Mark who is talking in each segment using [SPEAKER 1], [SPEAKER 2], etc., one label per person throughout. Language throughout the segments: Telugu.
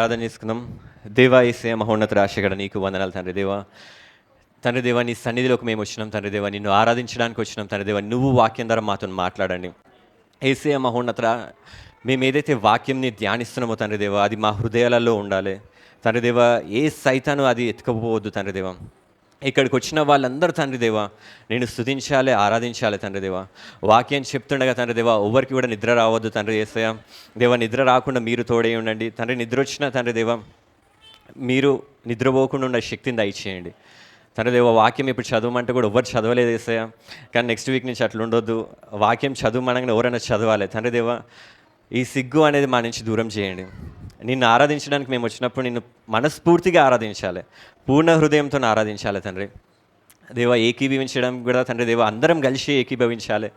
[SPEAKER 1] ప్రార్థన చేసుకుందాం. దేవా యేసయ్య మహోన్నత రాశిగడ నీకు వందనాలు తండ్రి దేవా. తండ్రి దేవా, నీ సన్నిధిలోకి మేము వచ్చినాం తండ్రి దేవా, నిన్ను ఆరాధించడానికి వచ్చినాం తండ్రి దేవా. నువ్వు వాక్యం ద్వారా మాతో మాట్లాడండి యేసయ్య మహోన్నత. మేము ఏదైతే వాక్యంని ధ్యానిస్తున్నామో తండ్రి దేవా, అది మా హృదయాలలో ఉండాలి తండ్రి దేవా. ఏ సైతాను అది ఎత్తుకపోవద్దు తండ్రి దేవా. ఇక్కడికి వచ్చిన వాళ్ళందరూ తండ్రి దేవా నేను స్తుతించాలి, ఆరాధించాలి తండ్రి దేవా. వాక్యం చెప్తుండగా తండ్రి దేవా ఎవరికి కూడా నిద్ర రావద్దు తండ్రి యేసయ్య దేవా. నిద్ర రాకుండా మీరు తోడే ఉండండి తండ్రి. నిద్ర వచ్చిన తండ్రి దేవా మీరు నిద్రపోకుండా ఉన్న శక్తిని దయచేయండి తండ్రి దేవా. వాక్యం ఇప్పుడు చదవమంటే కూడా ఎవరు చదవలేదు యేసయ్య, కానీ నెక్స్ట్ వీక్ నుంచి అట్లా ఉండొద్దు. వాక్యం చదవమనగానే ఎవరైనా చదవాలి తండ్రి దేవా. ఈ సిగ్గు అనేది మా నుంచి దూరం చేయండి. నిన్ను ఆరాధించడానికి మేము వచ్చినప్పుడు నిన్ను మనస్ఫూర్తిగా ఆరాధించాలి, పూర్ణ హృదయంతో ఆరాధించాలి తండ్రి దేవా. ఏకీభవించడం కూడా తండ్రి దేవా అందరం కలిసి ఏకీభవించాలి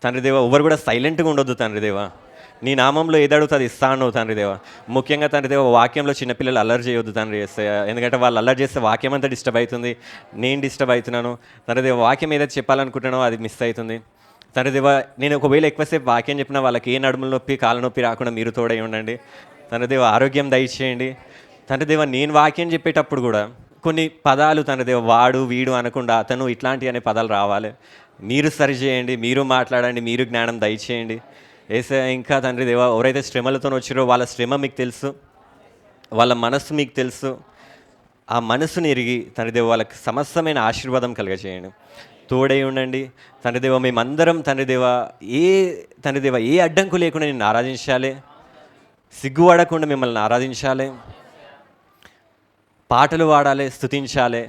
[SPEAKER 1] తండ్రి దేవా. ఎవరు కూడా సైలెంట్గా ఉండొద్దు తండ్రి దేవా. నీ నామంలో ఏది అడుగుతుంది ఇస్తాను తండ్రి దేవా. ముఖ్యంగా తండ్రి దేవా వాక్యంలో చిన్నపిల్లలు అల్లరి చేయొద్దు తండ్రి యేసయ్య, ఎందుకంటే వాళ్ళు అల్లరి చేస్తే వాక్యం అంతా డిస్టర్బ్ అవుతుంది. నేను డిస్టర్బ్ అవుతున్నాను తండ్రి దేవా. వాక్యం ఏదైతే చెప్పాలనుకుంటున్నానో అది మిస్ అవుతుంది తండ్రి దేవా. నేను ఒకవేళ ఎక్కువసేపు వాక్యం చెప్పినా వాళ్ళకి ఏ నడుముల నొప్పి కాళ్ళ నొప్పి రాకుండా మీరు తోడై ఉండండి తండ్రి దేవా. ఆరోగ్యం దయచేయండి తండ్రి దేవా. నేను వాక్యం చెప్పేటప్పుడు కూడా కొన్ని పదాలు తండ్రి దేవా వాడు వీడు అనకుండా అతను ఇట్లాంటి అనే పదాలు రావాలి. మీరు సరిచేయండి, మీరు మాట్లాడండి, మీరు జ్ఞానం దయచేయండి యేసయ్య. ఇంకా తండ్రి దేవా ఎవరైతే శ్రమలతో వచ్చారో వాళ్ళ శ్రమ మీకు తెలుసు, వాళ్ళ మనస్సు మీకు తెలుసు. ఆ మనసుని ఎరిగి తండ్రి దేవా వాళ్ళకి సమస్తమైన ఆశీర్వాదం కలుగజేయండి, తోడై ఉండండి తండ్రి దేవా. మేమందరం తండ్రి దేవా ఏ అడ్డంకు లేకుండా నిన్ను ఆరాధించాలి, సిగ్గుపడకుండా మిమ్మల్ని ఆరాధించాలి, పాటలు పాడాలి, స్తుతించాలి.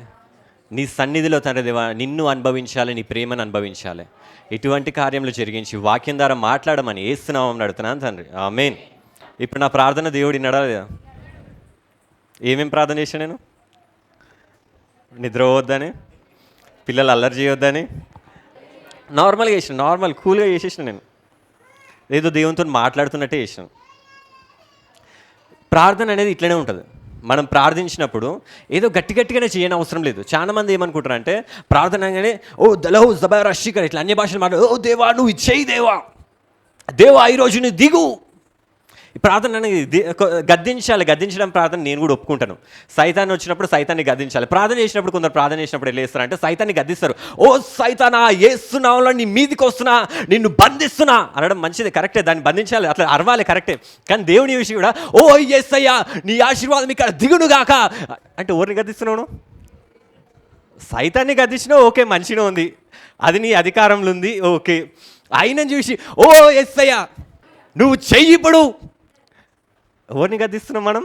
[SPEAKER 1] నీ సన్నిధిలో తండ్రి దేవా నిన్ను అనుభవించాలి, నీ ప్రేమను అనుభవించాలి. ఇటువంటి కార్యములు జరిగించి వాక్యం ద్వారా మాట్లాడమని ఏస్తున్నామని అడుగుతున్నాను తండ్రి, ఆమేన్. ఇప్పుడు నా ప్రార్థన దేవుడు విన్నాడా లేదా? ఏమేం ప్రార్థన చేశాను నేను? నిద్ర పోవద్దని, పిల్లలు అల్లరి చేయొద్దని నార్మల్గా చేసిన, నార్మల్ కూల్గా చేసేసిన. నేను ఏదో దేవునితో మాట్లాడుతున్నట్టే చేసాను. ప్రార్థన అనేది ఇట్లనే ఉంటుంది. మనం ప్రార్థించినప్పుడు ఏదో గట్టిగానే చేయని అవసరం లేదు. చాలామంది ఏమనుకుంటారు అంటే ప్రార్థన అనగానే ఓ దలహు జబరషికర్ ఇట్లా అన్ని భాషలు మాట్లాడు, ఓ దేవా నువ్వు ఇచ్చేయి దేవా ఈరోజు నువ్వు దిగు. ప్రార్థన అనేది గద్దించడం ప్రార్థన నేను కూడా ఒప్పుకుంటాను. సైతాన్ని వచ్చినప్పుడు సైతాన్ని గద్దించాలి. ప్రార్థన చేసినప్పుడు కొందరు ప్రార్థన చేసినప్పుడు ఎలా చేస్తారంటే సైతాన్ని గద్దిస్తారు. ఓ సైతానా యేసునామములో నీ మీదికి వస్తున్నా, నిన్ను బంధిస్తున్నా అనడం మంచిది, కరెక్టే, దాన్ని బంధించాలి, అట్లా అరవాలి, కరెక్టే. కానీ దేవుని విషయం కూడా ఓ యేసయ్యా నీ ఆశీర్వాదం ఇక్కడ దిగునుగాక అంటే ఎవరిని గద్దిస్తున్నావు? సైతాన్ని గద్దించినా ఓకే, మంచిగా ఉంది, అది నీ అధికారంలో ఉంది, ఓకే. ఆయనను చూసి ఓ యేసయ్యా నువ్వు చెయ్యి ఇప్పుడు, ఎవరిని గద్దిస్తున్నాం మనం?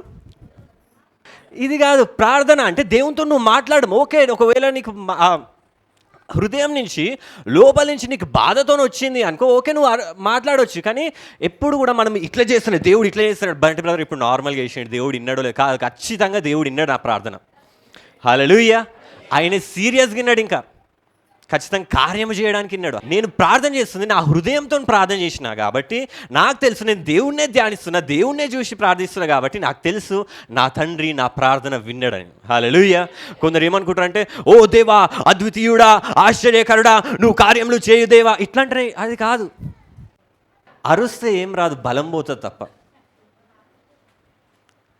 [SPEAKER 1] ఇది కాదు ప్రార్థన అంటే. దేవునితో నువ్వు మాట్లాడము, ఓకే. ఒకవేళ నీకు హృదయం నుంచి లోపల నుంచి నీకు బాధతో వచ్చింది అనుకో, ఓకే నువ్వు మాట్లాడవచ్చు. కానీ ఎప్పుడు కూడా మనం ఇట్లా చేస్తున్నాడు, దేవుడు ఇట్లా చేస్తున్నాడు బంటి బ్రదర్ ఇప్పుడు నార్మల్గా చేసినాడు, దేవుడు విన్నాడో లేదు? కాదు, ఖచ్చితంగా దేవుడు విన్నాడు నా ప్రార్థన. హల్లెలూయా. ఆయన సీరియస్గా విన్నాడు, ఇంకా ఖచ్చితంగా కార్యము చేయడానికి విన్నాడు. నేను ప్రార్థన చేస్తుంది నా హృదయంతో ప్రార్థన చేసిన కాబట్టి నాకు తెలుసు, నేను దేవుణ్ణే ధ్యానిస్తున్నా, దేవుణ్ణే చూసి ప్రార్థిస్తున్నా కాబట్టి నాకు తెలుసు నా తండ్రి నా ప్రార్థన విన్నాడని. హల్లెలూయా. కొందరు ఏమనుకుంటారంటే ఓ దేవా అద్వితీయుడా ఆశ్చర్యకరుడా నువ్వు కార్యములు చేయు దేవా ఇట్లాంటి. అది కాదు. అరుస్తే ఏం రాదు, బలం పోతుంది తప్ప.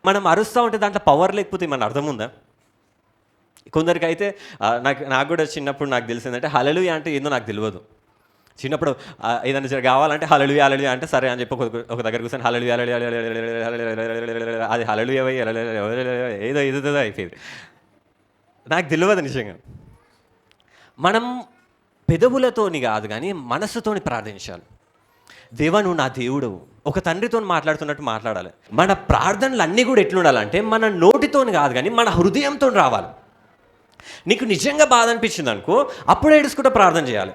[SPEAKER 1] మనం అరుస్తూ ఉంటే దాంట్లో పవర్ లేకపోతే మన అర్థం ఉందా? కొందరికి అయితే నాకు కూడా చిన్నప్పుడు నాకు తెలిసిందంటే హల్లెలూయా అంటే ఏందో నాకు తెలియదు. చిన్నప్పుడు ఏదైనా కావాలంటే హల్లెలూయా అంటే సరే అని చెప్పి ఒక దగ్గర కూర్చొని హల్లెలూయా అది హల్లెలూయా ఏదో అయిపోయింది. నాకు తెలియదు నిజంగా. మనం పెదవులతోని కాదు కానీ మనస్సుతోని ప్రార్థించాలి. దేవా నువ్వు నా దేవుడు, ఒక తండ్రితో మాట్లాడుతున్నట్టు మాట్లాడాలి. మన ప్రార్థనలు అన్నీ కూడా ఎట్లుండాలంటే మన నోటితోని కాదు కానీ మన హృదయంతో రావాలి. నీకు నిజంగా బాధ అనిపించింది అనుకో, అప్పుడు ఏడుచుకుంటూ ప్రార్థన చేయాలి.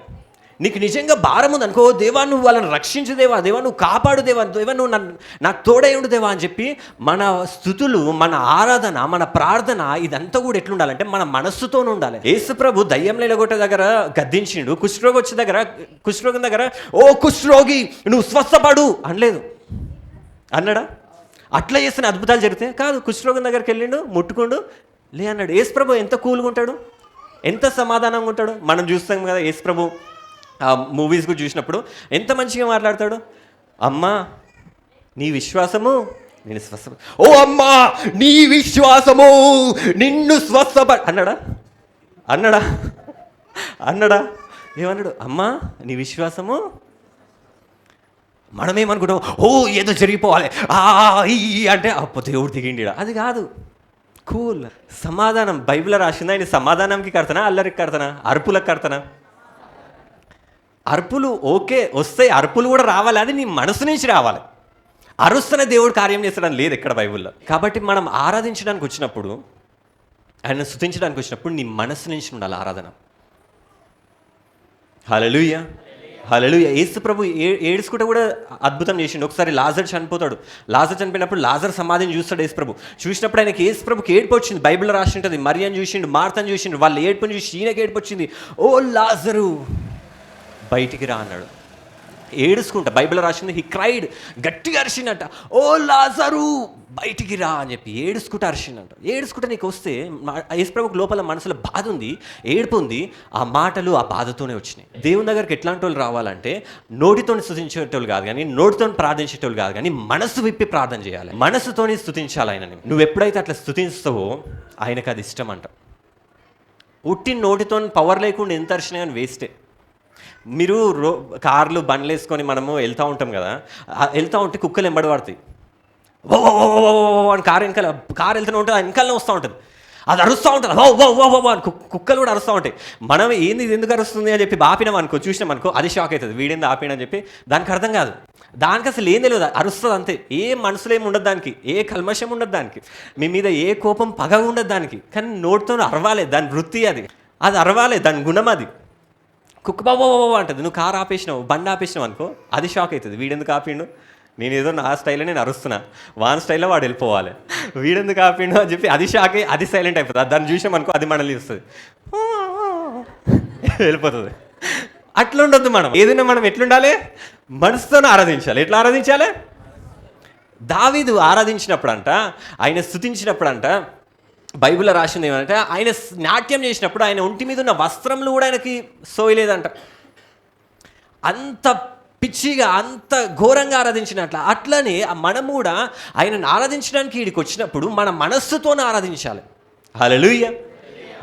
[SPEAKER 1] నీకు నిజంగా భారం ఉంది అనుకో, దేవా నువ్వు వాళ్ళని రక్షించు దేవా, దేవా నువ్వు కాపాడు దేవా, దేవా నువ్వు నాకు తోడై ఉండు దేవా అని చెప్పి మన స్థుతులు, మన ఆరాధన, మన ప్రార్థన ఇదంతా కూడా ఎట్లుండాలంటే మన మనస్సుతోనే ఉండాలి. యేసు ప్రభు దయ్యం లేలగొట్టే దగ్గర గద్దించిండు, కుష్ఠరోగం దగ్గర ఓ కుష్ఠరోగి నువ్వు స్వస్థపడు అనలేదు, అన్నాడా? అట్లా చేసిన అద్భుతాలు జరిగితే కాదు. కుష్ఠరోగం దగ్గరికి వెళ్ళిండు, ముట్టుకుండు లే అన్నాడు. యేసు ప్రభు ఎంత కూల్గా ఉంటాడు, ఎంత సమాధానంగా ఉంటాడు. మనం చూస్తాం కదా యేసు ప్రభు మూవీస్ కూడా చూసినప్పుడు ఎంత మంచిగా మాట్లాడతాడు. అమ్మా నీ విశ్వాసము నేను ఓ అమ్మా నీ విశ్వాసము నిన్ను అన్నాడా అన్నాడా అన్నాడా ఏమన్నాడు? అమ్మా నీ విశ్వాసము. మనమేమనుకుంటాం, ఓ ఏదో జరిగిపోవాలి అంటే అప్పు దేవుడు దిగిండి. అది కాదు. కూల్ సమాధానం. బైబిల్లో రాసిందా ఆయన సమాధానంకి కడతానా, అల్లరికి కడతానా, అరుపులకు కడతానా? అరుపులు ఓకే వస్తాయి, అరుపులు కూడా రావాలి, అది నీ మనసు నుంచి రావాలి. అరుస్తనే దేవుడు కార్యం చేస్తాడని లేదు ఎక్కడ బైబిల్లో. కాబట్టి మనం ఆరాధించడానికి వచ్చినప్పుడు, ఆయన స్తుతించడానికి వచ్చినప్పుడు నీ మనసు నుంచి ఉండాలి ఆరాధన. హల్లెలూయా హల్లెలూయా. యేసు ప్రభు ఏడుచుకుంటే కూడా అద్భుతం చేసిండు. ఒకసారి లాజర్ చనిపోతాడు. లాజర్ చనిపోయినప్పుడు లాజర్ సమాధిని చూస్తాడు యేసు ప్రభు. చూసినప్పుడు ఆయనకి యేసు ప్రభుకి ఏడుపు వచ్చింది. బైబిల్లో రాసి ఉంటుంది. మరియని చూసిండు, మార్తను చూసిండు. వాళ్ళ ఏడుపుని చూసి ఈయనకి ఏడుపు వచ్చింది. ఓ లాజరు బయటికి రా అన్నాడు. ఏడుచుకుంటా. బైబిల్లో రాసింది హీ క్రైడ్, గట్టిగా అరిచిండట, ఓ లాజరు బయటికి రా అని చెప్పి ఏడుచుకుంటూ అరిచిండట. ఏడుచుకుంటే నీకు వస్తే యేసుప్రభుకు లోపల మనసులో బాధ ఉంది, ఏడుపు ఉంది. ఆ మాటలు ఆ బాధతోనే వచ్చినాయి. దేవుని దగ్గరికి ఎట్లాంటి వాళ్ళు రావాలంటే నోటితో స్తుతించేటోళ్ళు కాదు, కానీ నోటితో ప్రార్థించేటోళ్ళు కాదు, కానీ మనసు విప్పి ప్రార్థన చేయాలి. మనసుతోని స్తుతించాలి ఆయనని. నువ్వు ఎప్పుడైతే అట్లా స్తుతిస్తావో ఆయనకు అది ఇష్టం అంట. ఉట్టి నోటితో పవర్ లేకుండా ఎంత అరిచినా కానీ వేస్టే. మీరు కార్లు బండ్లు వేసుకొని మనము వెళ్తూ ఉంటాం కదా, వెళ్తూ ఉంటే కుక్కలు ఎంబడి పడతాయి. ఓ అని కారు వెళ్తూనే ఉంటుంది, వెనకాలనే వస్తూ ఉంటుంది. అది అరుస్తూ ఉంటుంది, ఓ అని కుక్కలు కూడా అరుస్తూ ఉంటాయి. మనం ఏంది ఇది ఎందుకు అరుస్తుంది అని చెప్పి ఆపినాం అనుకో, చూసినాం అనుకో, అది షాక్ అవుతుంది. వీడేంది ఆపినని చెప్పి దానికి అర్థం కాదు. దానికి అసలు ఏం తెలియదు, అరుస్తుంది అంతే. ఏ మనసులో ఏమి ఉండదు దానికి, ఏ కల్మషం ఉండదు దానికి, మీ మీద ఏ కోపం పగ ఉండదు దానికి. కానీ నోటితో అరవాలి, దాని వృత్తి అది అరవాలి, దాని గుణం అది. కుక్క బాబా అంటుంది. నువ్వు కారు ఆపేసినావు, బండి ఆపేసినావు అనుకో, అది షాక్ అవుతుంది. వీడెందుకు ఆపిండు, నేను ఏదో నా స్టైల్లో నేను అరుస్తున్నా, వాన్ స్టైల్లో వాడు వెళ్ళిపోవాలి, వీడెందుకు ఆపిండు అని చెప్పి అది షాక్ అయ్యి అది సైలెంట్ అయిపోతుంది. దాన్ని చూసాం అనుకో, అది మనల్ని చూస్తుంది, వెళ్ళిపోతుంది. అట్లా ఉండొద్దు. మనం ఏదైనా మనం ఎట్లుండాలి, మనసుతోనే ఆరాధించాలి. ఎట్లా ఆరాధించాలి? దావీదు ఆరాధించినప్పుడు అంట, ఆయన స్తుతించినప్పుడు అంట, బైబిల్లో రాసింది ఏమంటే ఆయన నాట్యం చేసినప్పుడు ఆయన ఒంటి మీద ఉన్న వస్త్రములు కూడా ఆయనకి సోయలేదంట. అంత పిచ్చిగా, అంత ఘోరంగా ఆరాధించినట్ల. అట్లనే మనము కూడా ఆయనను ఆరాధించడానికి వీడికి వచ్చినప్పుడు మన మనస్సుతోనే ఆరాధించాలి. హల్లెలూయా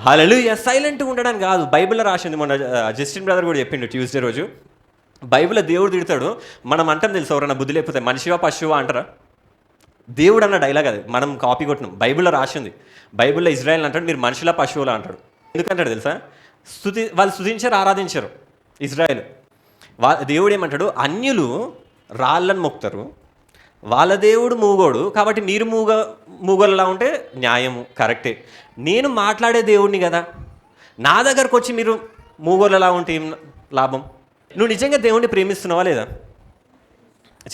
[SPEAKER 1] హల్లెలూయా. సైలెంట్గా ఉండడానికి కాదు. బైబిల్లో రాసింది, మొన్న జస్టిన్ బ్రదర్ కూడా చెప్పిండు ట్యూస్డే రోజు. బైబిల్లో దేవుడు తిడతాడు, మనం అంటాం తెలుసు, ఎవరైనా బుద్ధి లేకపోతే మనిషివా పశువా అంటారా? దేవుడు అన్న డైలాగ్ అది, మనం కాపీ కొట్టినాం. బైబిల్లో రాసింది. బైబిల్లో ఇజ్రాయెల్ అంటాడు, మీరు మనుషుల పశువులు అంటాడు. ఎందుకంటాడు తెలుసా? వాళ్ళు స్తుతించారు, ఆరాధించారు ఇజ్రాయెల్. దేవుడు ఏమంటాడు, అన్యులు రాళ్ళను మొక్కుతారు, వాళ్ళ దేవుడు మూగోడు, కాబట్టి మీరు మూగోళ్ళలా ఉంటే న్యాయము, కరెక్టే. నేను మాట్లాడే దేవుడిని కదా, నా దగ్గరకు వచ్చి మీరు మూగోళ్ళలా ఉంటే ఏం లాభం? నువ్వు నిజంగా దేవుణ్ణి ప్రేమిస్తున్నావా లేదా?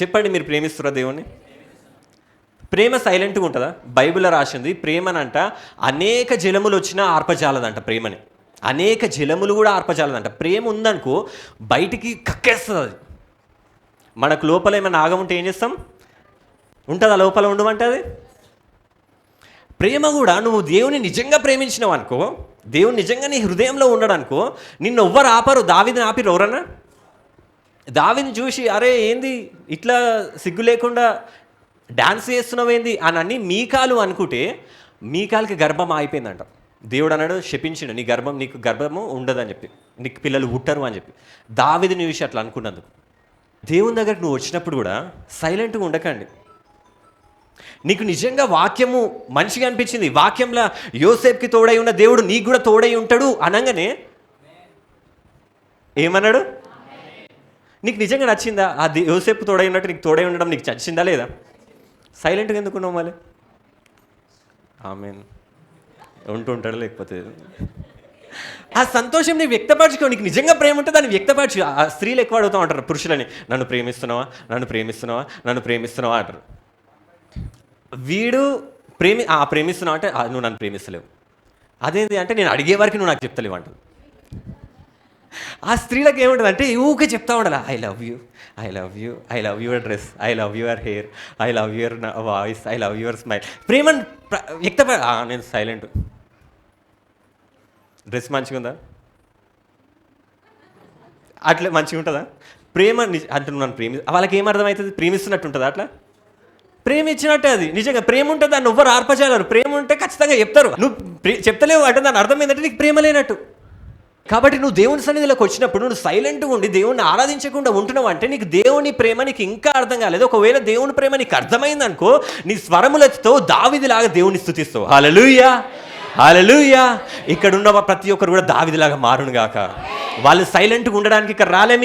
[SPEAKER 1] చెప్పండి, మీరు ప్రేమిస్తున్నారా దేవుణ్ణి? ప్రేమ సైలెంట్గా ఉంటుందా? బైబిల్లో రాసింది ప్రేమనంట అనేక జలములు వచ్చినా ఆర్పజాలదంట. ప్రేమని అనేక జలములు కూడా ఆర్పజాలదంట. ప్రేమ ఉందనుకో బయటికి కక్కేస్తుంది అది. మనకు లోపల ఏమైనా ఆగం ఉంటే ఏం చేస్తాం? ఉంటుందా లోపల ఉండమంటే? అది ప్రేమ కూడా. నువ్వు దేవుని నిజంగా ప్రేమించినావు అనుకో, దేవుని నిజంగా నీ హృదయంలో ఉండడానుకో, నిన్ను ఎవ్వరు ఆపరు. దావీదుని ఆపిరు ఎవరన్నా? దావీదుని చూసి అరే ఏంది ఇట్లా సిగ్గు లేకుండా డాన్స్ చేస్తున్నావేంది అని మీకాలు అనుకుంటే మీకాలకి గర్భం అయిపోయిందంట. దేవుడు అన్నాడు, శపించిండు, నీకు గర్భము ఉండదని చెప్పి, నీకు పిల్లలు పుట్టరు అని చెప్పి. దావీదుని చూసి అట్లా అనుకున్నందుకు. దేవుని దగ్గరకు నువ్వు వచ్చినప్పుడు కూడా సైలెంట్గా ఉండకండి. నీకు నిజంగా వాక్యము మంచిగా అనిపించింది, వాక్యంలో యోసేపుకి తోడై ఉన్న దేవుడు నీకు కూడా తోడై ఉంటాడు అనగానే ఏమన్నాడు? నీకు నిజంగా నచ్చిందా? ఆ యోసేపు తోడై ఉన్నట్టు నీకు తోడై ఉండడం నీకు నచ్చిందా లేదా? సైలెంట్గా ఎందుకున్నావు మళ్ళీ? ఆమేన్. ఉంటుంటాడు, లేకపోతే ఆ సంతోషం నీకు వ్యక్తపరచుకో. నీకు నిజంగా ప్రేమ ఉంటే దాన్ని వ్యక్తపరచు. ఆ స్త్రీలు ఎక్కువ అడుగుతూ ఉంటారు పురుషులని, నన్ను ప్రేమిస్తున్నావా, నన్ను ప్రేమిస్తున్నావా, నన్ను ప్రేమిస్తున్నావా అంటారు. వీడు ప్రేమిస్తున్నావు అంటే నువ్వు నన్ను ప్రేమిస్తలేవు. అదేంటి అంటే నేను అడిగే వరకు నువ్వు నాకు చెప్తలేవు అంటారు. ఆ స్త్రీలకు ఏముంటుంది అంటే ఊకే చెప్తా ఉండాలి, I love you, I love you, I love your dress, I love your hair, I love your voice, I love your smile. ప్రేమను నేను సైలెంట్. డ్రెస్ మంచిగా ఉందా? అట్లా మంచిగా ఉంటుందా? ప్రేమ అంటే నువ్వు నన్ను వాళ్ళకి ఏమర్థమవుతుంది? ప్రేమిస్తున్నట్టు ఉంటుందా? అట్లా ప్రేమ ఇచ్చినట్టే అది. నిజంగా ప్రేమ ఉంటే దాన్ని ఎవ్వరు ఆర్పచేయలేరు. ప్రేమ ఉంటే ఖచ్చితంగా చెప్తారు. నువ్వు చెప్తలేవు అంటే దాని అర్థం ఏంటంటే నీకు ప్రేమ లేనట్టు. కాబట్టి నువ్వు దేవుని సన్నిధిలోకి వచ్చినప్పుడు నువ్వు సైలెంట్గా ఉండి దేవుణ్ణి ఆరాధించకుండా ఉంటున్నావు అంటే నీకు దేవుని ప్రేమ నీకు ఇంకా అర్థం కాలేదు. ఒకవేళ దేవుని ప్రేమ నీకు అర్థమైందనుకో, నీ స్వరములతో దావీదులాగా దేవుని స్తుతిస్తావు. హల్లెలూయా, హల్లెలూయా. ఇక్కడ ఉన్న ప్రతి ఒక్కరు కూడా దావీదులాగా మారును గాక. వాళ్ళు సైలెంట్గా ఉండడానికి ఇక్కడ రాలే,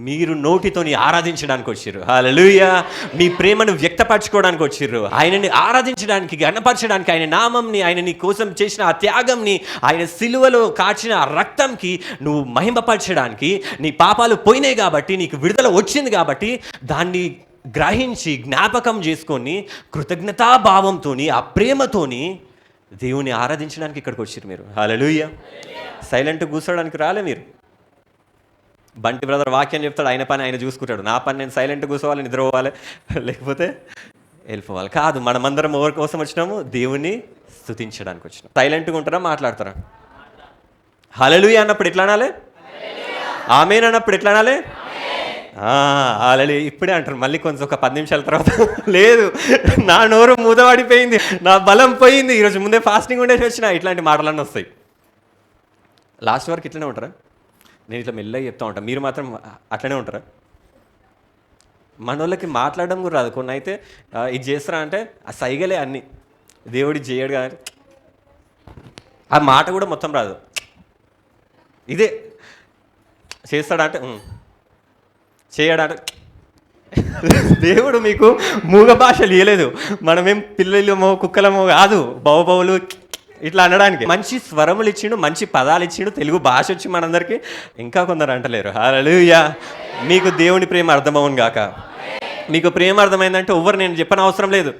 [SPEAKER 1] మీరు నోటితోని ఆరాధించడానికి వచ్చిర్రు. హల్లెలూయా. మీ ప్రేమను వ్యక్తపరచుకోవడానికి వచ్చిర్రు. ఆయనని ఆరాధించడానికి, గణపరచడానికి, ఆయన నామంని, ఆయన నీ కోసం చేసిన ఆ త్యాగంని, ఆయన సిలువలో కాచిన ఆ రక్తంకి నువ్వు మహిమపరచడానికి. నీ పాపాలు పోయినాయి కాబట్టి, నీకు విడుదల వచ్చింది కాబట్టి దాన్ని గ్రహించి జ్ఞాపకం చేసుకొని కృతజ్ఞతాభావంతో ఆ ప్రేమతోని దేవుని ఆరాధించడానికి ఇక్కడికి వచ్చిర్రు మీరు. హల్లెలూయా. సైలెంట్గా కూర్చోడానికి రాలే మీరు. బంటి బ్రదర్ వాక్యం చెప్తాడు, ఆయన పని ఆయన చూసుకుంటాడు. నా పని నేను సైలెంట్గా కూర్చోవాలి, నిద్రపోవాలి, లేకపోతే వెళ్ళిపోవాలి. కాదు, మనమందరం ఎవరి కోసం వచ్చినాము? దేవుని స్తుతించడానికి వచ్చినాం. సైలెంట్గా ఉంటారా, మాట్లాడతారా? హల్లెలూయా అన్నప్పుడు ఎట్లా అనాలి? ఆమేన్ అన్నప్పుడు ఎట్లా అనాలి? హల్లెలూయా. ఇప్పుడే అంటారు, మళ్ళీ కొంచెం ఒక 10 నిమిషాల తర్వాత లేదు, నా నోరు మూదవాడిపోయింది, నా బలం పోయింది, ఈరోజు ముందే ఫాస్టింగ్ ఉండేసి వచ్చిన, ఇట్లాంటి మాటలన్నీ వస్తాయి. లాస్ట్ వరకు ఇట్లనే ఉంటారా? నేను ఇట్లా మెల్లగా చెప్తా ఉంటాను, మీరు మాత్రం అట్లనే ఉంటారా? మన వాళ్ళకి మాట్లాడడం కూడా రాదు. కొన్ని అయితే ఇది చేస్తారా అంటే ఆ సైగలే అన్నీ. దేవుడి చేయడు కానీ ఆ మాట కూడా మొత్తం రాదు. ఇదే చేస్తాడంటే చేయడంటే దేవుడు మీకు మూగ భాషలు ఇవ్వలేదు. మనమేం పిల్లలమో కుక్కలమో కాదు, బౌబౌలు ఇట్లా అనడానికి. మంచి స్వరములు ఇచ్చిండు, మంచి పదాలు ఇచ్చిండు, తెలుగు భాష వచ్చి మనందరికీ. ఇంకా కొందరు అంటలేరు. హల్లెలూయా. మీకు దేవుని ప్రేమ అర్థమవును గాక. మీకు ప్రేమ అర్థమైందంటే ఎవ్వరు నేను చెప్పని అవసరం లేదు,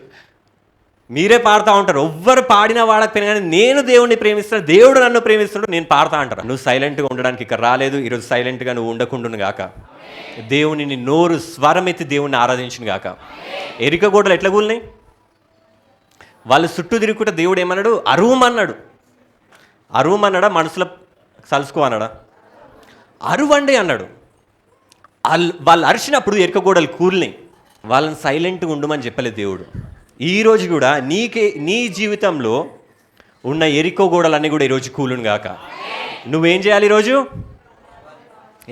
[SPEAKER 1] మీరే పాడుతూ ఉంటారు. ఎవ్వరు పాడినా వాడకపోయినా కానీ నేను దేవుడిని ప్రేమిస్తాను, దేవుడు నన్ను ప్రేమిస్తున్నాడు, నేను పాడుతూ అంటారు. నువ్వు సైలెంట్గా ఉండడానికి ఇక్కడ రాలేదు. ఈరోజు సైలెంట్గా నువ్వు ఉండకుండాను గాక. దేవుని నోరు స్వరం ఎత్తి దేవుణ్ణి ఆరాధించును గాక. ఎరిక గోడలు ఎట్లా కూలినాయి? వాళ్ళు చుట్టూ తిరుగుకుంటే దేవుడు ఏమన్నాడు? అరువమన్నాడు. అరువమన్నాడా? మనసులో సలుసుకో అన్నాడా? అరువండి అన్నాడు. వాళ్ళు అరిచినప్పుడు ఎరుక గోడలు కూలినాయి. వాళ్ళని సైలెంట్గా ఉండమని చెప్పలేదు దేవుడు. ఈరోజు కూడా నీ జీవితంలో ఉన్న ఎరికో గోడలన్నీ కూడా ఈరోజు కూలును గాక. నువ్వేం చేయాలి? ఈరోజు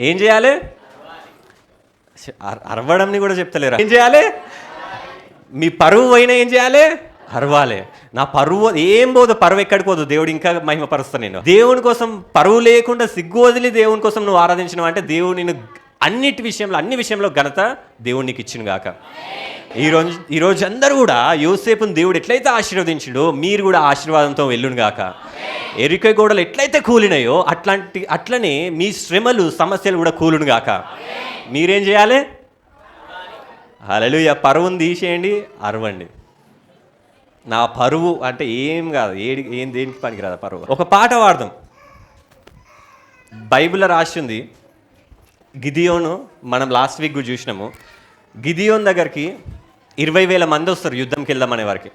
[SPEAKER 1] ఏం చేయాలి? అరవడంని కూడా చెప్తలేరా? ఏం చేయాలి? మీ పరువు అయినా ఏం చేయాలి? అరవాలి. నా పరువు ఏం పోదు, పరువు ఎక్కడికి పోదు, దేవుడు ఇంకా మహిమపరుస్తాను. నేను దేవుని కోసం పరువు లేకుండా సిగ్గు వదిలి దేవుని కోసం నువ్వు ఆరాధించినావు అంటే దేవుడు నేను అన్ని విషయంలో ఘనత దేవుడు నీకు ఇచ్చిన గాక. ఈరోజు అందరూ కూడా యోసేపుని దేవుడు ఎట్లయితే ఆశీర్వదించిండో మీరు కూడా ఆశీర్వాదంతో వెళ్ళును గాక. ఎరిక గోడలు ఎట్లయితే కూలినాయో అట్లనే మీ శ్రమలు సమస్యలు కూడా కూలును గాక. మీరేం చేయాలి? హల్లెలూయా. పరువును తీసేయండి, అరవండి. నా పరువు అంటే ఏం కాదు, దేనికి పనికిరాదు పరువు. ఒక పాట పాడదాం. బైబిల్లో రాసింది గిదియోను. మనం లాస్ట్ వీక్ కూడా చూసినాము. గిదియోన్ దగ్గరికి 20,000 మంది వస్తారు యుద్ధంకి వెళ్దామనే వారికి.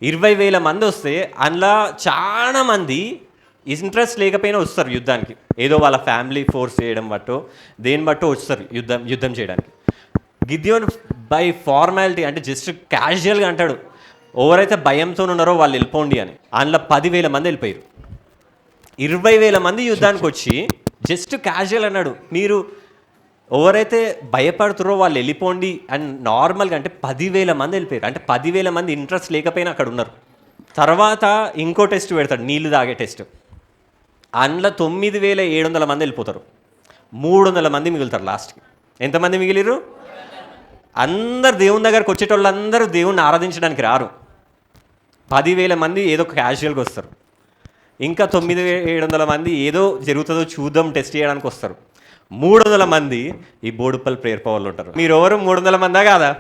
[SPEAKER 1] 20,000 మంది వస్తే అందులో చాలా మంది ఇంట్రెస్ట్ లేకపోయినా వస్తారు యుద్ధానికి. ఏదో వాళ్ళ ఫ్యామిలీ ఫోర్స్ చేయడం బట్టో దేని బట్టో వస్తారు యుద్ధం చేయడానికి. గిదియోన్ బై ఫార్మాలిటీ అంటే జస్ట్ క్యాజువల్గా అంటాడు, ఎవరైతే భయంతో ఉన్నారో వాళ్ళు వెళ్ళిపోండి అని. అందులో 10,000 మంది వెళ్ళిపోయారు. 20,000 మంది యుద్ధానికి వచ్చి జస్ట్ క్యాజువల్ అన్నాడు, మీరు ఎవరైతే భయపడుతున్నారో వాళ్ళు వెళ్ళిపోండి అని నార్మల్గా. అంటే 10,000 మంది వెళ్ళిపోయారు. అంటే 10,000 మంది ఇంట్రెస్ట్ లేకపోయినా అక్కడ ఉన్నారు. తర్వాత ఇంకో టెస్ట్ పెడతాడు, నీళ్లు తాగే టెస్ట్. అందులో 9,700 మంది వెళ్ళిపోతారు. 300 మంది మిగులుతారు లాస్ట్కి. ఎంతమంది మిగిలిరు? అందరు దేవుని దగ్గరకు వచ్చేటోళ్ళందరూ దేవుణ్ణి ఆరాధించడానికి రారు. 10,000 మంది ఏదో క్యాజువల్గా వస్తారు. ఇంకా 9,700 మంది ఏదో జరుగుతుందో చూద్దాం టెస్ట్ చేయడానికి వస్తారు. 300 మంది ఈ బోడుపల్ ప్రేయర్ పవర్లు ఉంటారు. మీరు ఎవరు 300 మందా కాదా?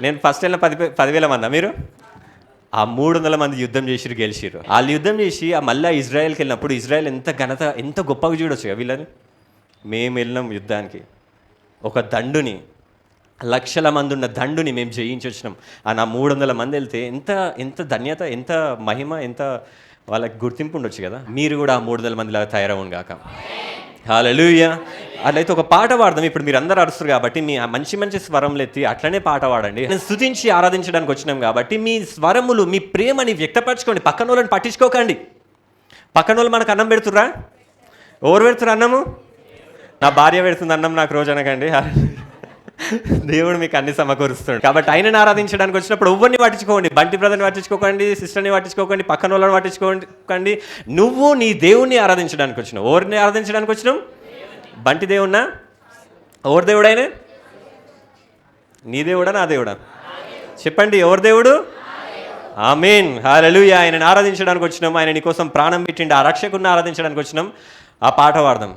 [SPEAKER 1] నేను ఫస్ట్ వెళ్ళిన 10,000 మందా మీరు? ఆ 300 మంది యుద్ధం చేసిరు, గెలిచిరు. వాళ్ళు యుద్ధం చేసి మళ్ళీ ఇజ్రాయెల్కి వెళ్ళినప్పుడు ఇజ్రాయెల్ ఎంత ఘనత, ఎంత గొప్పగా చూడొచ్చు వీళ్ళని. మేము వెళ్ళినాం యుద్ధానికి, ఒక దండుని, లక్షల మంది ఉన్న దండుని మేము జయించి వచ్చినాం. ఆ నా 300 మంది వెళ్తే ఎంత ధన్యత, ఎంత మహిమ, ఎంత వాళ్ళకి గుర్తింపు ఉండొచ్చు కదా. మీరు కూడా ఆ 300 మందిలాగా తయారవును గాక. హల్లెలూయా. అట్లయితే ఒక పాట పాడదాం. ఇప్పుడు మీరు అందరూ అరుస్తారు కాబట్టి మీ మంచి మంచి స్వరంలు ఎత్తి అట్లనే పాట పాడండి. నేను స్తుతించి ఆరాధించడానికి వచ్చినాం కాబట్టి మీ స్వరములు, మీ ప్రేమని వ్యక్తపరచుకోండి. పక్కన వాళ్ళని పట్టించుకోకండి. పక్కన వాళ్ళు మనకు అన్నం పెడుతుర్రా? ఎవరు పెడుతురు అన్నము? నా భార్య పెడుతుంది అన్నం నాకు రోజు అనకండి. దేవుడు మీకు అన్ని సమకూరుస్తాడు. కాబట్టి ఆయనని ఆరాధించడానికి వచ్చినప్పుడు ఎవరిని పట్టించుకోండి. బంటి బ్రదర్ని పట్టించుకోకండి, సిస్టర్ని పట్టించుకోకండి, పక్కన వాళ్ళని పట్టించుకోకండి. నువ్వు నీ దేవుణ్ణి ఆరాధించడానికి వచ్చినావు. ఎవరిని ఆరాధించడానికి వచ్చినావు? బంటి దేవుణ్ణా? ఎవరు దేవుడు ఆయన? నీ దేవుడా నా దేవుడా? చెప్పండి, ఎవరు దేవుడు? ఆమేన్, హల్లెలూయా. ఆయనని ఆరాధించడానికి వచ్చినాం. ఆయన నీ కోసం ప్రాణం పెట్టిండి. ఆ రక్షకుని ఆరాధించడానికి వచ్చినాం. ఆ పాట పాడదాం.